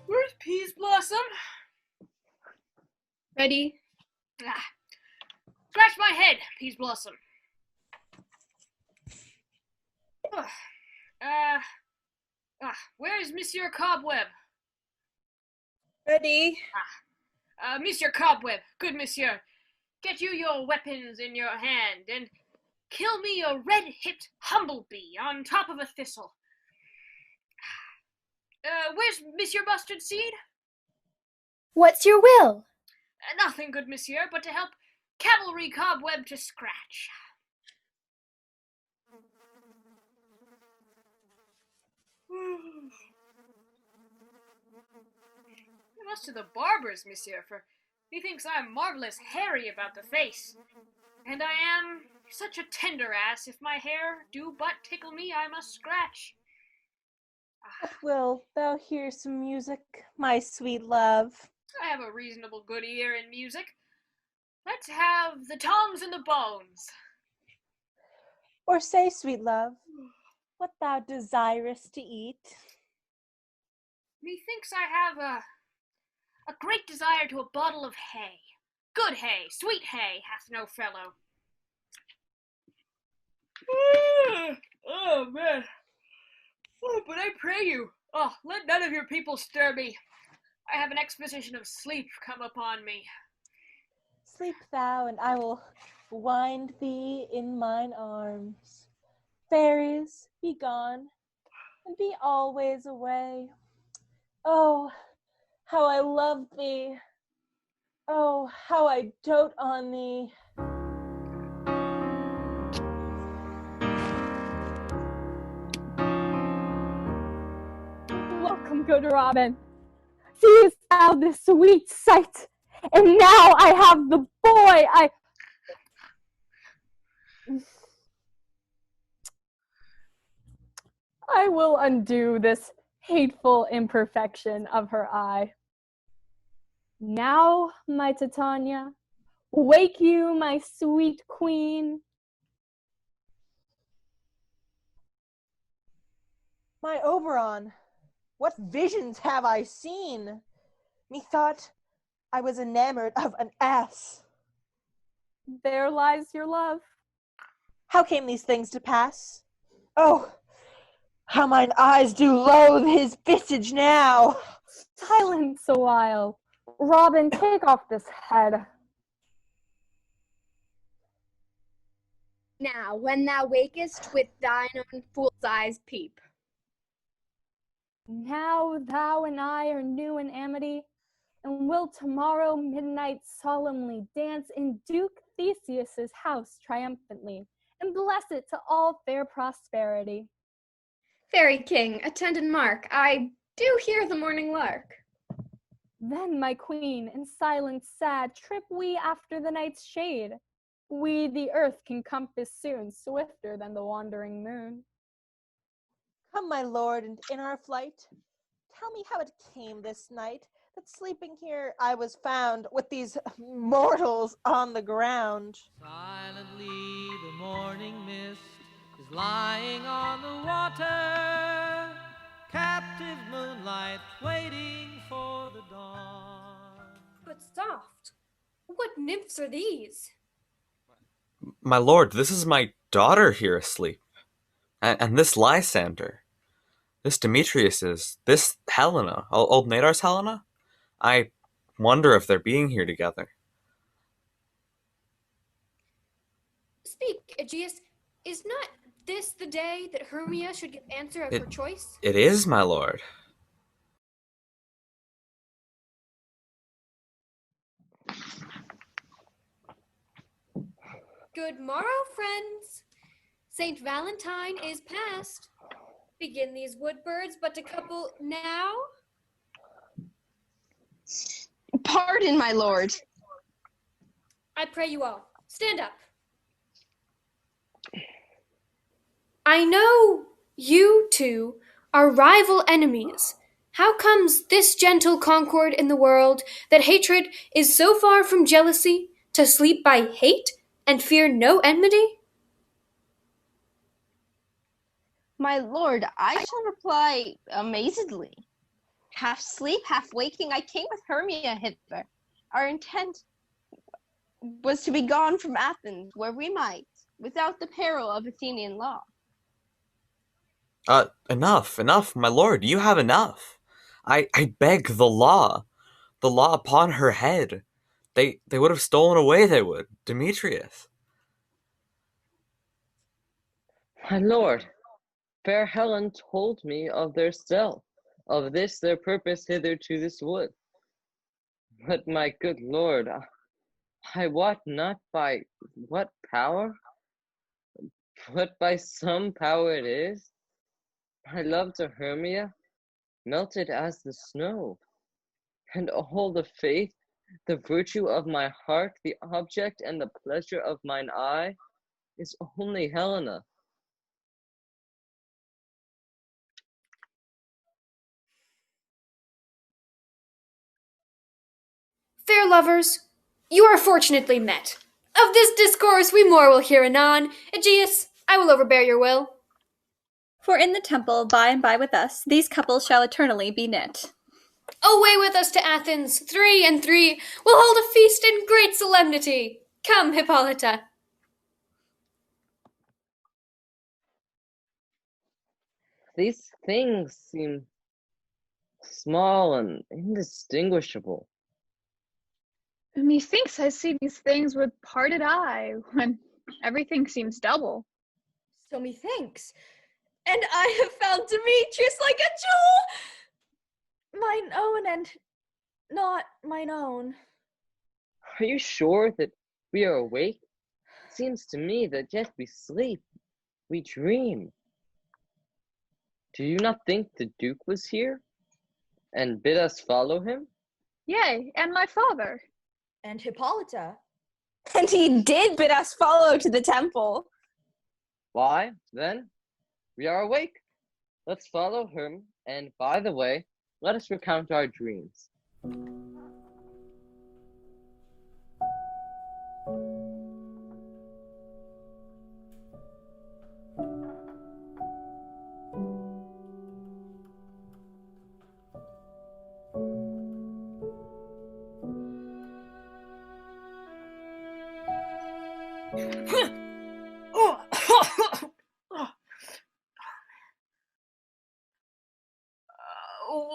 Where's Peas Blossom? Ready? Scratch my head, Peas Blossom. Where's Monsieur Cobweb? Ready? Monsieur Cobweb, good monsieur, get you your weapons in your hand and kill me a red-hipped humblebee on top of a thistle. Where's Monsieur Mustard Seed? What's your will? Nothing, good monsieur, but to help Cavalry Cobweb to scratch. Must to the barber's, monsieur, for methinks I am marvellous hairy about the face, and I am such a tender ass, if my hair do but tickle me, I must scratch. Wilt thou hear some music, my sweet love? I have a reasonable good ear in music. Let's have the tongs and the bones. Or say, sweet love, what thou desirest to eat? Methinks I have a great desire to a bottle of hay. Good hay, sweet hay, hath no fellow. Oh, man. Oh, but I pray you, let none of your people stir me. I have an exposition of sleep come upon me. Sleep thou, and I will wind thee in mine arms. Fairies, be gone, and be always away. Oh, how I love thee. Oh, how I dote on thee. Welcome, good Robin. Seest thou this sweet sight? And now I have the boy I will undo this hateful imperfection of her eye. Now, my Titania, wake you, my sweet queen. My Oberon, what visions have I seen? Methought I was enamored of an ass. There lies your love. How came these things to pass? Oh, how mine eyes do loathe his visage now! Silence a while. Robin, take off this head. Now, when thou wakest, with thine own fool's eyes peep. Now thou and I are new in amity, and will tomorrow midnight solemnly dance in Duke Theseus's house triumphantly, and and bless it to all fair prosperity. Fairy King, attend and mark, I do hear the morning lark. Then, my queen, in silence sad, trip we after the night's shade. We the earth can compass soon, swifter than the wandering moon. Come, my lord, and in our flight, tell me how it came this night that sleeping here I was found with these mortals on the ground. Silently the morning mist is lying on the water, captive moonlight waiting for the dawn. But soft, what nymphs are these? My lord, this is my daughter here asleep. And this Lysander. This Demetrius is. This Helena. Old Nadar's Helena? I wonder if they're being here together. Speak, Egeus, is not this the day that Hermia should give answer of her choice? It is, my lord. Good morrow, friends. Saint Valentine is past. Begin these wood birds but to couple now? Pardon, my lord. I pray you all, stand up. I know you two are rival enemies. How comes this gentle concord in the world, that hatred is so far from jealousy, to sleep by hate and fear no enmity? My lord, I shall reply amazedly. Half sleep, half waking, I came with Hermia hither. Our intent was to be gone from Athens, where we might, without the peril of Athenian law. Enough, my lord, you have enough. I beg the law upon her head. They would have stolen away, they would, Demetrius. My lord, fair Helen told me of their stealth, of this their purpose hither to this wood. But my good lord, I wot not by what power, but by some power it is. My love to Hermia melted as the snow, and all the faith, the virtue of my heart, the object and the pleasure of mine eye, is only Helena. Fair lovers, you are fortunately met. Of this discourse we more will hear anon. Egeus, I will overbear your will. For in the temple, by and by with us, these couples shall eternally be knit. Away with us to Athens, 3 and 3. We'll hold a feast in great solemnity. Come, Hippolyta. These things seem small and indistinguishable. Methinks I see these things with parted eye, when everything seems double. So methinks. And I have found Demetrius like a jewel! Mine own and not mine own. Are you sure that we are awake? It seems to me that yet we sleep, we dream. Do you not think the Duke was here, and bid us follow him? Yea, and my father. And Hippolyta. And he did bid us follow to the temple. Why, then, we are awake. Let's follow him, and by the way, let us recount our dreams.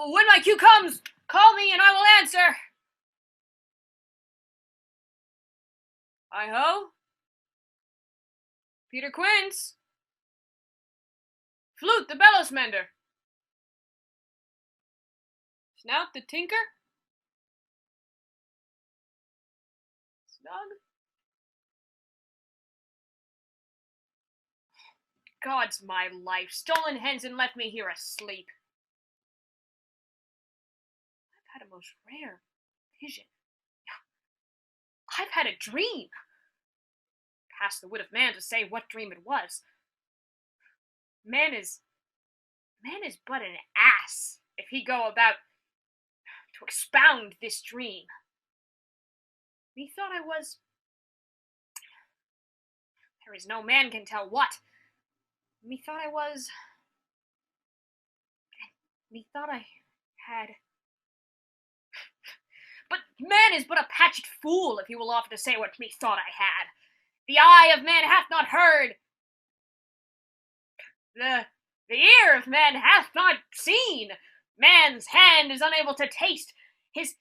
When my cue comes, call me and I will answer. Hi-ho. Peter Quince. Flute the bellows mender. Snout the tinker. Snug. God's my life, stolen hens and left me here asleep. I've had a most rare vision. I've had a dream. Past the wit of man to say what dream it was. Man is but an ass if he go about to expound this dream. Methought I was... There is no man can tell what. Methought I was... Methought I had... But man is but a patched fool if he will offer to say what methought I had. The eye of man hath not heard. The ear of man hath not seen. Man's hand is unable to taste, his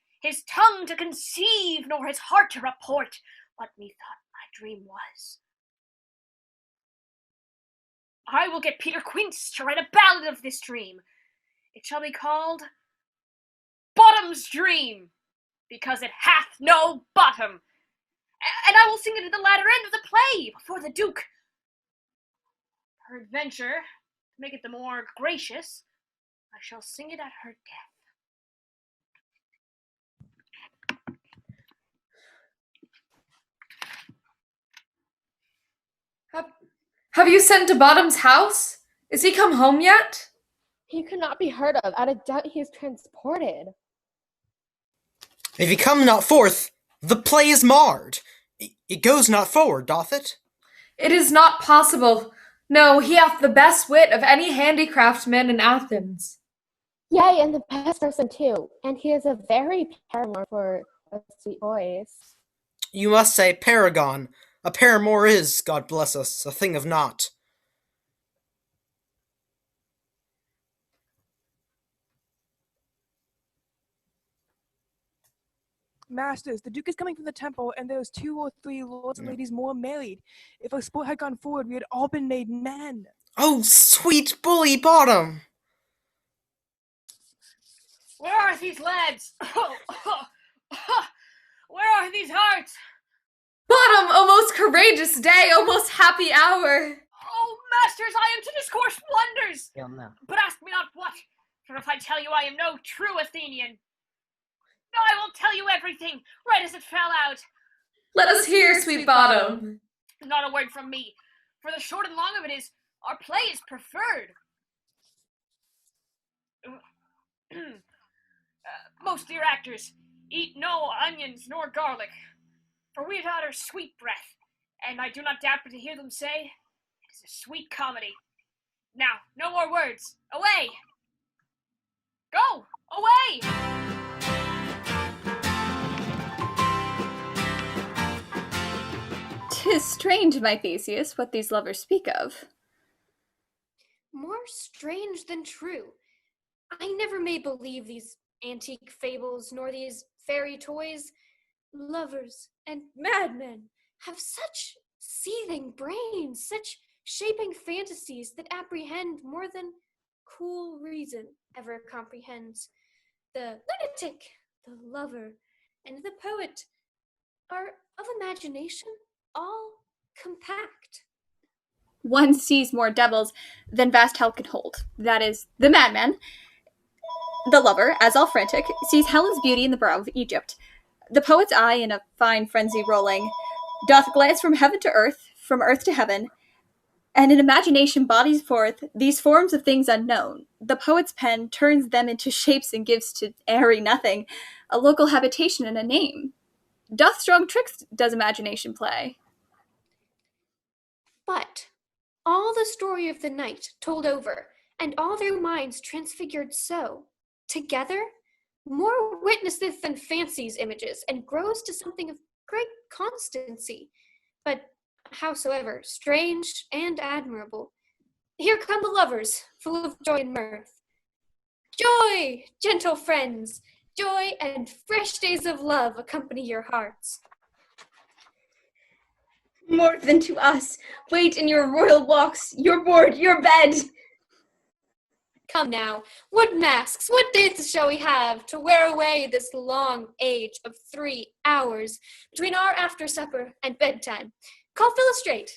tongue to conceive, nor his heart to report what methought my dream was. I will get Peter Quince to write a ballad of this dream. It shall be called Bottom's Dream, because it hath no bottom. And I will sing it at the latter end of the play, before the Duke. Peradventure, to make it the more gracious, I shall sing it at her death. Have you sent to Bottom's house? Is he come home yet? He could not be heard of. At a doubt he is transported. If he come not forth, the play is marred. It goes not forward, doth it? It is not possible. No, he hath the best wit of any handicraftman in Athens. Yea, and the best person too. And he is a very paramour for a sweet voice. You must say paragon. A paramour is, God bless us, a thing of naught. Masters, the Duke is coming from the temple, and there's 2 or 3 lords and ladies more married. If our sport had gone forward, we had all been made men. Oh, sweet bully Bottom! Where are these lads? Where are these hearts? Bottom, O most courageous day, O most happy hour! Oh, masters, I am to discourse wonders! But ask me not what, for if I tell you I am no true Athenian. No, I will tell you everything, right as it fell out. Let us hear, sweet Bottom. Not a word from me, for the short and long of it is, our play is preferred. Most dear actors, eat no onions nor garlic, for we utter sweet breath, and I do not doubt but to hear them say, it is a sweet comedy. Now, no more words. Away! Go! Away! 'Tis strange, my Theseus, what these lovers speak of. More strange than true. I never may believe these antique fables, nor these fairy toys. Lovers and madmen have such seething brains, such shaping fantasies that apprehend more than cool reason ever comprehends. The lunatic, the lover, and the poet are of imagination all compact. One sees more devils than vast hell can hold. That is, the madman. The lover, as all frantic, sees Helen's beauty in the brow of Egypt. The poet's eye, in a fine frenzy rolling, doth glance from heaven to earth, from earth to heaven, and in imagination bodies forth these forms of things unknown. The poet's pen turns them into shapes and gives to airy nothing a local habitation and a name. Doth strong tricks does imagination play. But all the story of the night told over, and all their minds transfigured so, together, more witnesseth than fancies images, and grows to something of great constancy. But howsoever strange and admirable, here come the lovers, full of joy and mirth. Joy, gentle friends, joy and fresh days of love accompany your hearts. More than to us. Wait in your royal walks, your board, your bed. Come now, what masks, what dances shall we have to wear away this long age of 3 hours between our after supper and bedtime? Call Philostrate.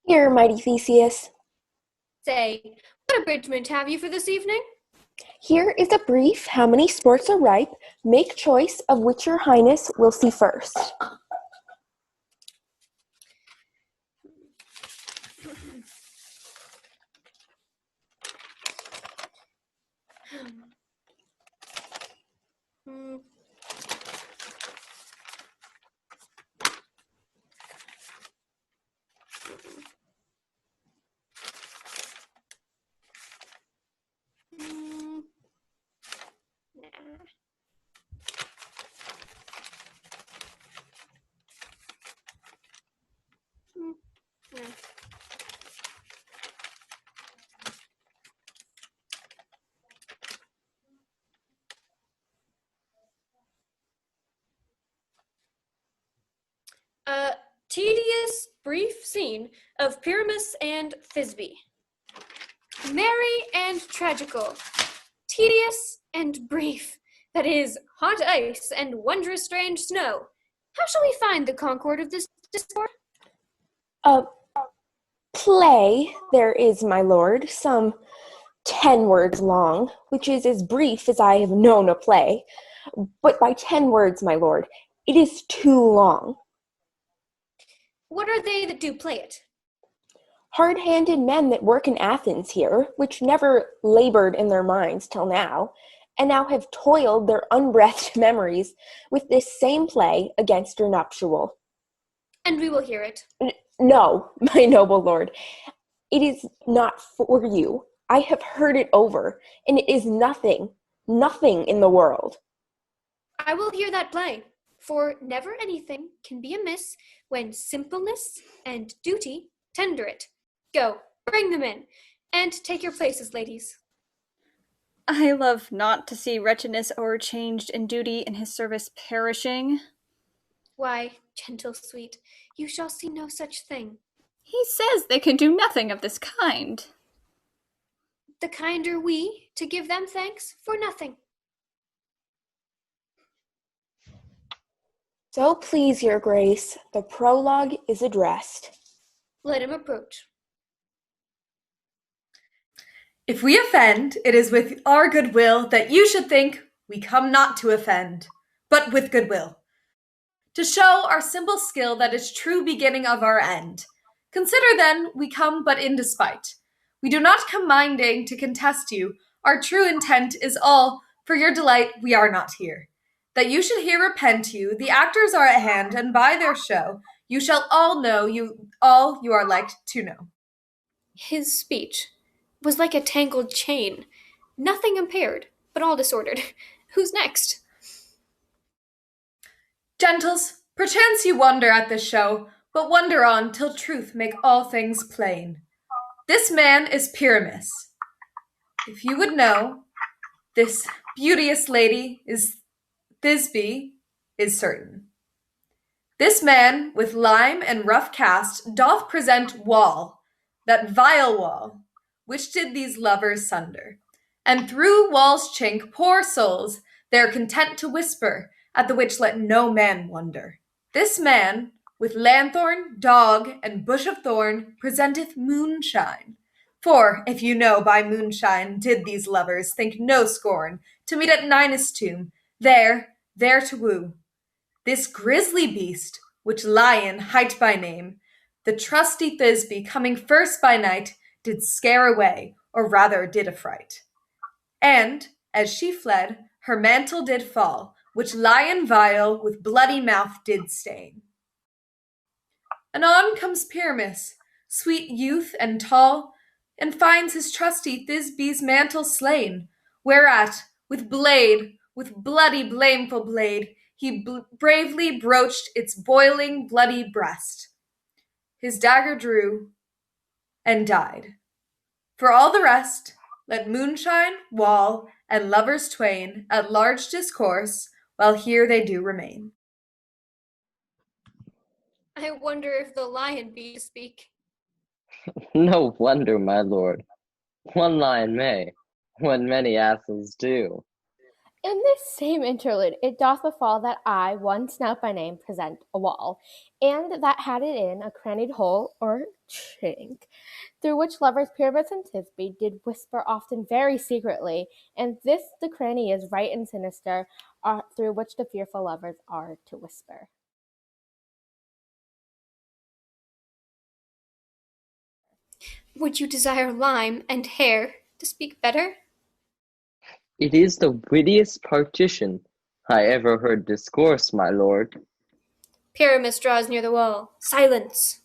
Here, mighty Theseus. Say, what abridgment have you for this evening? Here is a brief. How many sports are ripe? Make choice of which your highness will see first. A tedious, brief scene of Pyramus and Thisbe. Merry and tragical, tedious and brief, that is, hot ice and wondrous strange snow. How shall we find the concord of this discord? A play there is, my lord, some 10 words long, which is as brief as I have known a play. But by 10 words, my lord, it is too long. What are they that do play it? Hard-handed men that work in Athens here, which never labored in their minds till now, and now have toiled their unbreathed memories with this same play against your nuptial. And we will hear it. No, my noble lord, it is not for you. I have heard it over, and it is nothing in the world. I will hear that play, for never anything can be amiss when simpleness and duty tender it. Go, bring them in, and take your places, ladies. I love not to see wretchedness o'erchanged and duty in his service perishing. Why, gentle sweet, you shall see no such thing. He says they can do nothing of this kind. The kinder we to give them thanks for nothing. So please your grace, the prologue is addressed. Let him approach. If we offend, it is with our goodwill that you should think we come not to offend, but with goodwill, to show our simple skill that is true beginning of our end. Consider then we come but in despite. We do not come minding to contest you. Our true intent is all for your delight we are not here. That you should here repent you, the actors are at hand, and by their show you shall all know you are like to know. His speech was like a tangled chain, nothing impaired, but all disordered. Who's next? Gentles, perchance you wonder at this show, but wonder on till truth make all things plain. This man is Pyramus. If you would know, this beauteous lady is Thisbe is certain. This man with lime and rough cast doth present wall, that vile wall, which did these lovers sunder. And through wall's chink, poor souls, they are content to whisper, at the which let no man wonder. This man, with lanthorn, dog, and bush of thorn, presenteth moonshine. For, if you know, by moonshine did these lovers think no scorn to meet at Ninus' tomb, there to woo. This grisly beast, which Lion hight by name, the trusty Thisbe, coming first by night, did scare away, or rather did affright. And, as she fled, her mantle did fall, which Lion vile with bloody mouth did stain. Anon comes Pyramus, sweet youth and tall, and finds his trusty Thisbe's mantle slain, whereat, with bloody blameful blade, he bravely broached its boiling bloody breast. His dagger drew, and died. For all the rest, let moonshine, wall, and lovers twain at large discourse, while here they do remain. I wonder if the lion be to speak. No wonder, my lord. One lion may, when many asses do. In this same interlude, it doth befall that I, one snout by name, present a wall, and that had it in a crannied hole or chink, through which lovers Pyramus and Thisbe did whisper often very secretly, and this the cranny is right and sinister, through which the fearful lovers are to whisper. Would you desire lime and hair to speak better? It is the wittiest partition I ever heard discourse, my lord. Pyramus draws near the wall. Silence!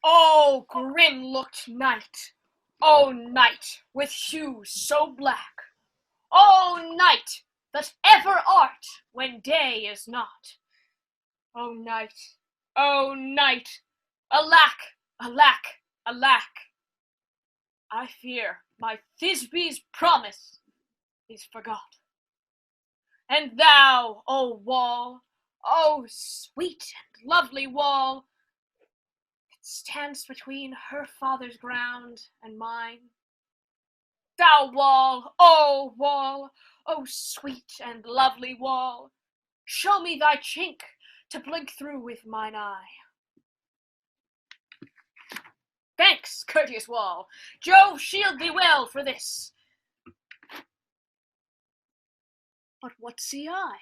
Oh, grim-looked night! Oh, night, with hues so black! Oh, night, that ever art when day is not! Oh, night! Oh, night! Alack! Alack! Alack! I fear my Thisbe's promise is forgot. And thou, O wall, O sweet and lovely wall, that stands between her father's ground and mine. Thou wall, O sweet and lovely wall, show me thy chink to blink through with mine eye. Thanks, courteous wall. Jove shield thee well for this. But what see I?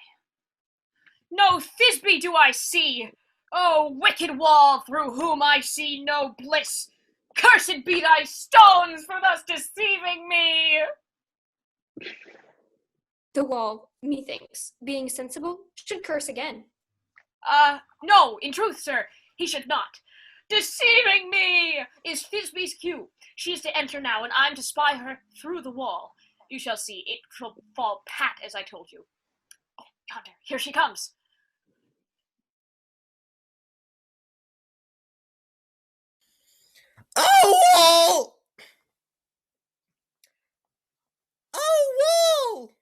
No Thisbe do I see. Oh, wicked wall, through whom I see no bliss. Cursed be thy stones for thus deceiving me. The wall, methinks, being sensible, should curse again. No, in truth, sir, he should not. Deceiving me is Thisbe's cue. She is to enter now, and I'm to spy her through the wall. You shall see, it shall fall pat as I told you. Oh, yonder, here she comes. Oh, wall! Oh, wall!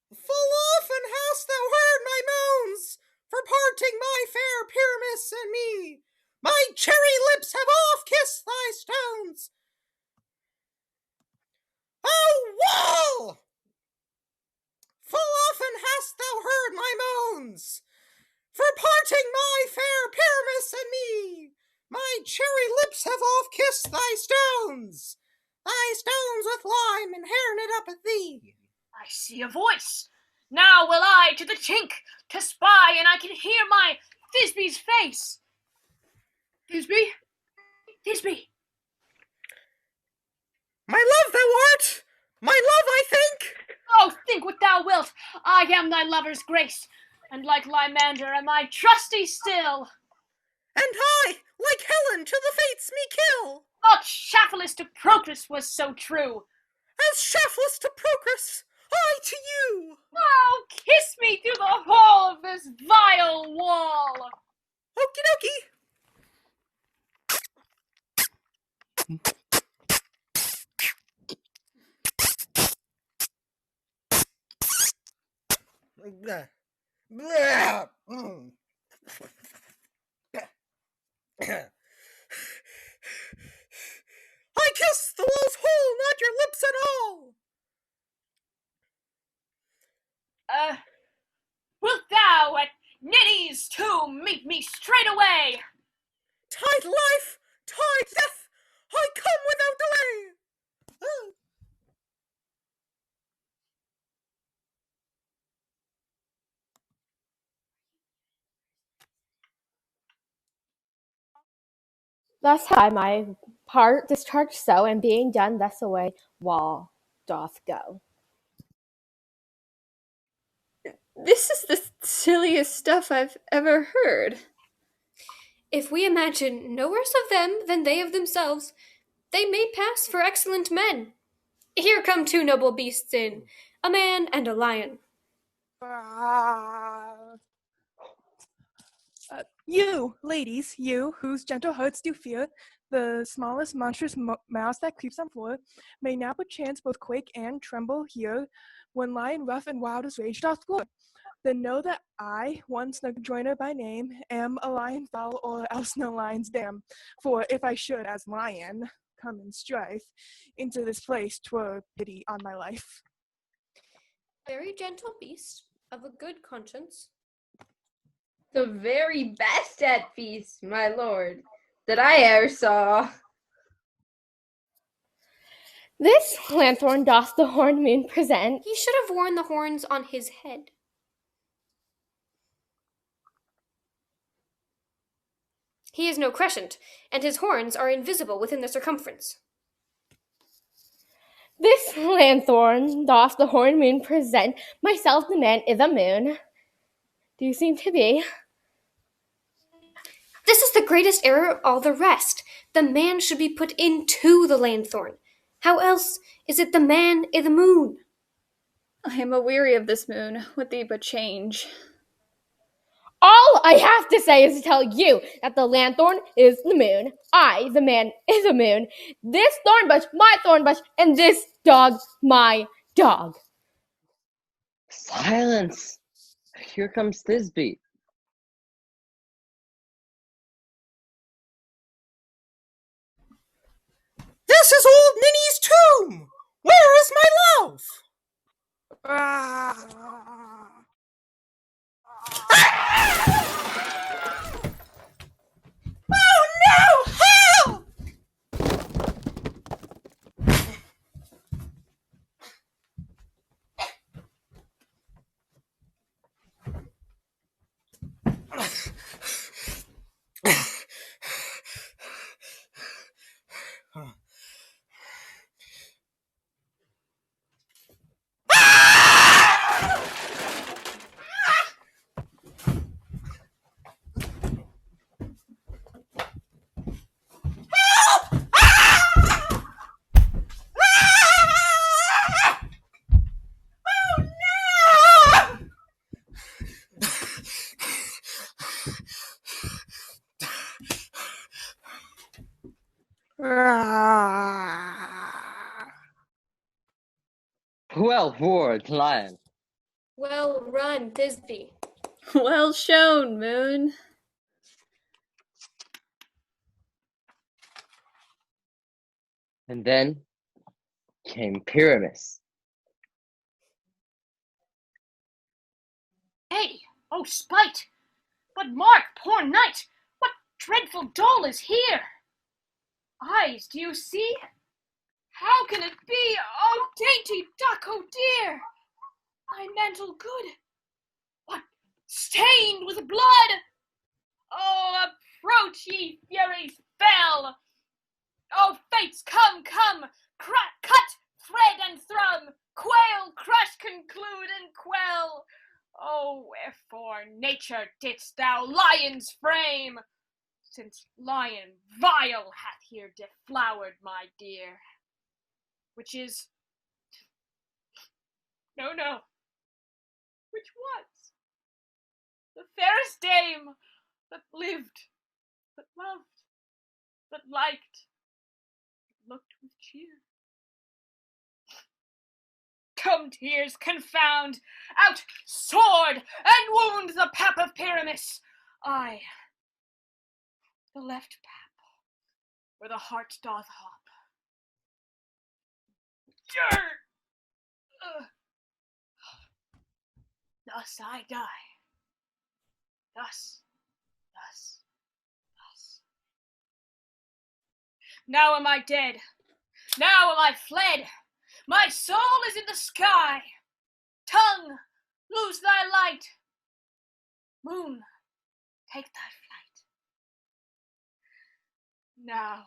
Full often hast thou heard my moans for parting my fair Pyramus and me. My cherry lips have oft kissed thy stones. Oh, wall! Full often hast thou heard my moans for parting my fair Pyramus and me. My cherry lips have oft kissed thy stones. Thy stones with lime and hair knit up at thee. I see a voice. Now will I to the chink to spy, and I can hear my Thisbe's face. Thisbe? Thisbe! My love thou art! My love, I think! Oh, think what thou wilt. I am thy lover's grace, and like Lysander am I trusty still. And I, like Helen, till the fates me kill. Not Shaphelus to Procrus was so true. As Shaphelus to Procrus, I to you. Oh, kiss me through the hole of this vile wall. Okie dokie. I kiss the wall's hole, not your lips at all. Wilt thou at Ninny's tomb meet me straight away? Tide life, tide death, I come without delay. Oh. Thus have I my part discharged so, and being done thus away, wall doth go. This is the silliest stuff I've ever heard. If we imagine no worse of them than they of themselves, they may pass for excellent men. Here come two noble beasts in, a man and a lion. You, ladies, you, whose gentle hearts do fear the smallest monstrous mouse that creeps on floor, may now perchance both quake and tremble here, when lion rough and wild as rage doth roar. Then know that I, one snug joiner by name, am a lion fowl, or else no lion's dam. For if I should, as lion, come in strife into this place, 'twere pity on my life. Very gentle beast, of a good conscience. The very best at feasts, my lord, that I e'er saw. This lanthorn doth the horned moon present. He should have worn the horns on his head. He is no crescent, and his horns are invisible within the circumference. This lanthorn doth the horned moon present. Myself the man is a moon. Do you seem to be? This is the greatest error of all the rest. The man should be put into the lanthorn. How else is it the man i' the moon? I am aweary of this moon. Would thee but change. All I have to say is to tell you that the lanthorn is the moon. I, the man, is a moon. This thorn bush, my thorn bush, and this dog, my dog. Silence! Here comes Thisbe. This is old Ninny's tomb! Where is my love? Oh no! Help! Well roared, lion. Well run, Thisbe. Well shown, moon. And then came Pyramus. Hey, oh spite! But mark, poor knight, what dreadful dole is here? Eyes, do you see? How can it be? Oh, dainty duck, oh dear! My mantle good, what, stained with blood? Oh, approach, ye furies fell! Oh, fates, come, come! Cut, thread, and thrum! Quail, crush, conclude, and quell! Oh, wherefore, nature, didst thou lions frame? Since lion vile hath here deflowered my dear. Which is... No, which was? The fairest dame that lived, that loved, that liked, looked with cheer. Come, tears, confound, out, sword, and wound the pap of Pyramus. Aye, the left pap, where the heart doth hop. Thus I die. Thus. Now am I dead. Now am I fled. My soul is in the sky. Tongue, lose thy light. Moon, take thy flight. Now,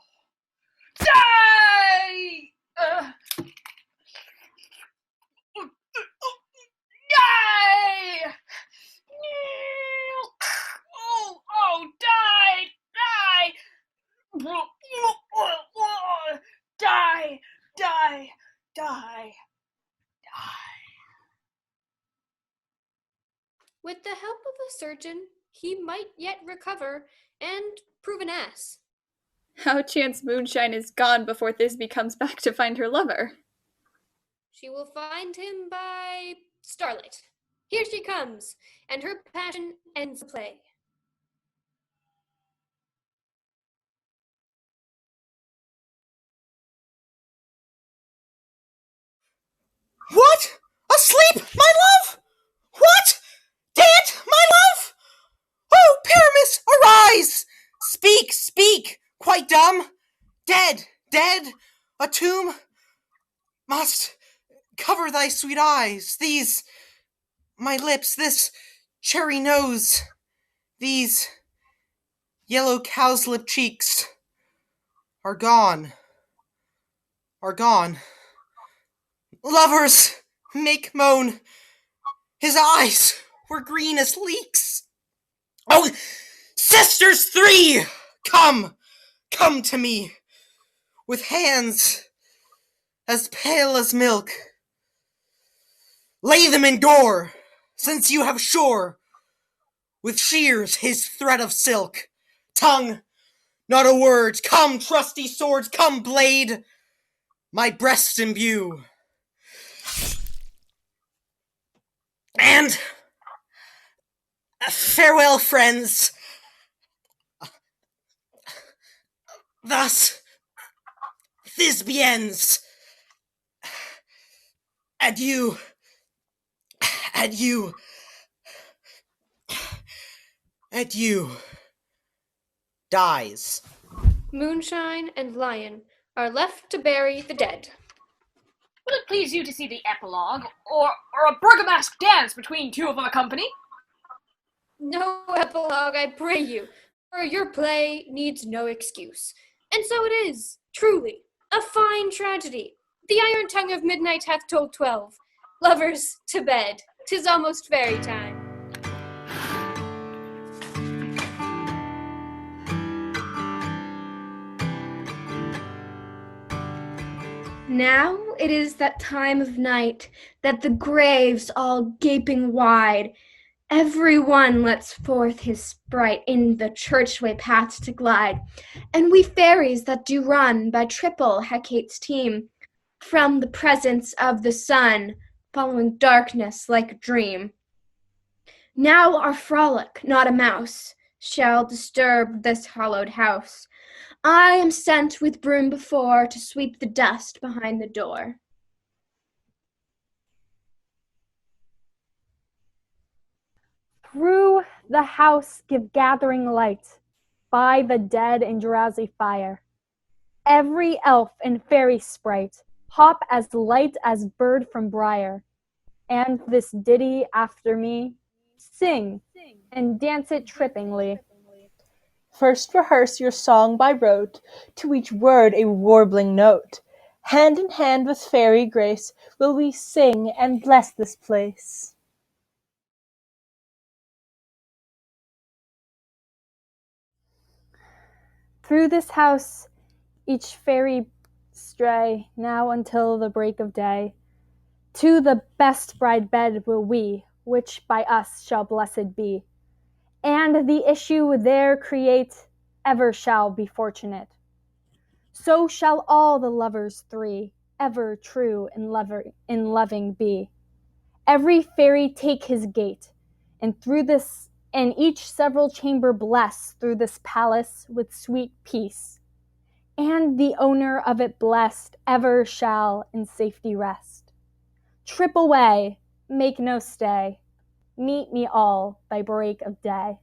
die! Die! Oh, die! Die! With the help of a surgeon, he might yet recover and prove an ass. How chance moonshine is gone before Thisbe comes back to find her lover? She will find him by starlight. Here she comes, and her passion ends the play. What? Asleep, my love? What? Dead, my love? Oh, Pyramus, arise! Speak, speak, quite dumb. Dead, dead, a tomb must cover thy sweet eyes. These, my lips, this cherry nose, these yellow cowslip cheeks are gone, are gone. Lovers, make moan. His eyes were green as leeks. Oh, sisters three, come, come to me, with hands as pale as milk. Lay them in gore, since you have sure, with shears his thread of silk. Tongue, not a word, come, trusty swords, come, blade, my breast imbue. And farewell, friends. Thus, Thisbians, adieu, adieu, adieu, dies. Moonshine and Lion are left to bury the dead. Will it please you to see the epilogue, or a burgomask dance between two of our company? No epilogue, I pray you, for your play needs no excuse. And so it is, truly, a fine tragedy. The iron tongue of midnight hath told 12. Lovers, to bed, 'tis almost fairy time. Now it is that time of night that the graves all gaping wide, every one lets forth his sprite in the churchway paths to glide, and we fairies that do run by triple Hecate's team, from the presence of the sun, following darkness like a dream. Now our frolic, not a mouse, shall disturb this hallowed house. I am sent with broom before to sweep the dust behind the door. Through the house give gathering light, by the dead and drowsy fire. Every elf and fairy sprite hop as light as bird from briar. And this ditty after me, sing and dance it trippingly. First rehearse your song by rote, to each word a warbling note. Hand in hand with fairy grace will we sing and bless this place. Through this house each fairy stray, now until the break of day. To the best bride bed will we, which by us shall blessed be. And the issue there create ever shall be fortunate. So shall all the lovers three ever true in loving be. Every fairy take his gate, and through this and each several chamber bless through this palace with sweet peace. And the owner of it blessed ever shall in safety rest. Trip away, make no stay, meet me all by break of day.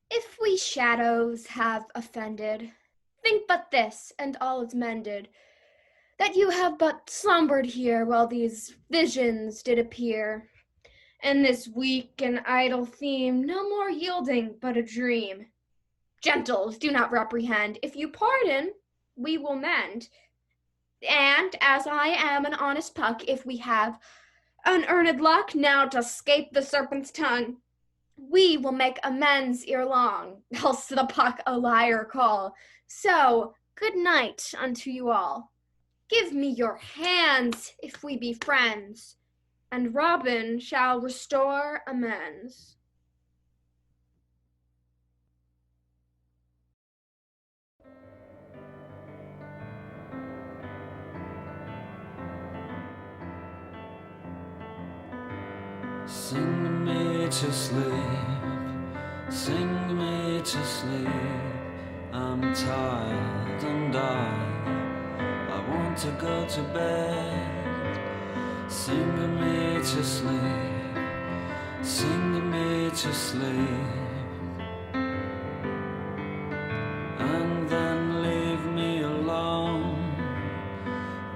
If we shadows have offended, think but this, and all is mended, that you have but slumbered here while these visions did appear, and this weak and idle theme no more yielding but a dream. Gentles, do not reprehend. If you pardon, we will mend. And as I am an honest puck, if we have unearned luck now to scape the serpent's tongue, we will make amends ere long, else the puck a liar call. So, good night unto you all. Give me your hands, if we be friends, and Robin shall restore amends. Sing me to sleep, sing me to sleep. I'm tired and I want to go to bed. Sing me to sleep, sing me to sleep. And then leave me alone.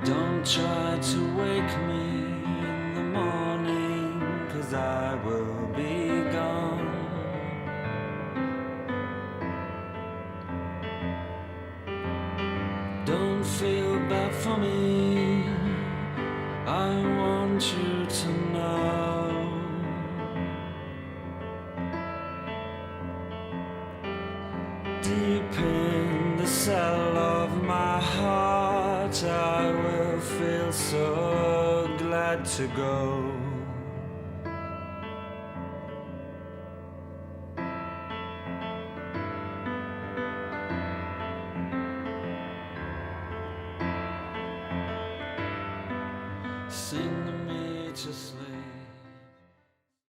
Don't try to wake me in the morning, 'cause I will be gone. Don't feel bad for me, I want you to know. Deep in the cell of my heart, I will feel so glad to go. Sing me to sleep.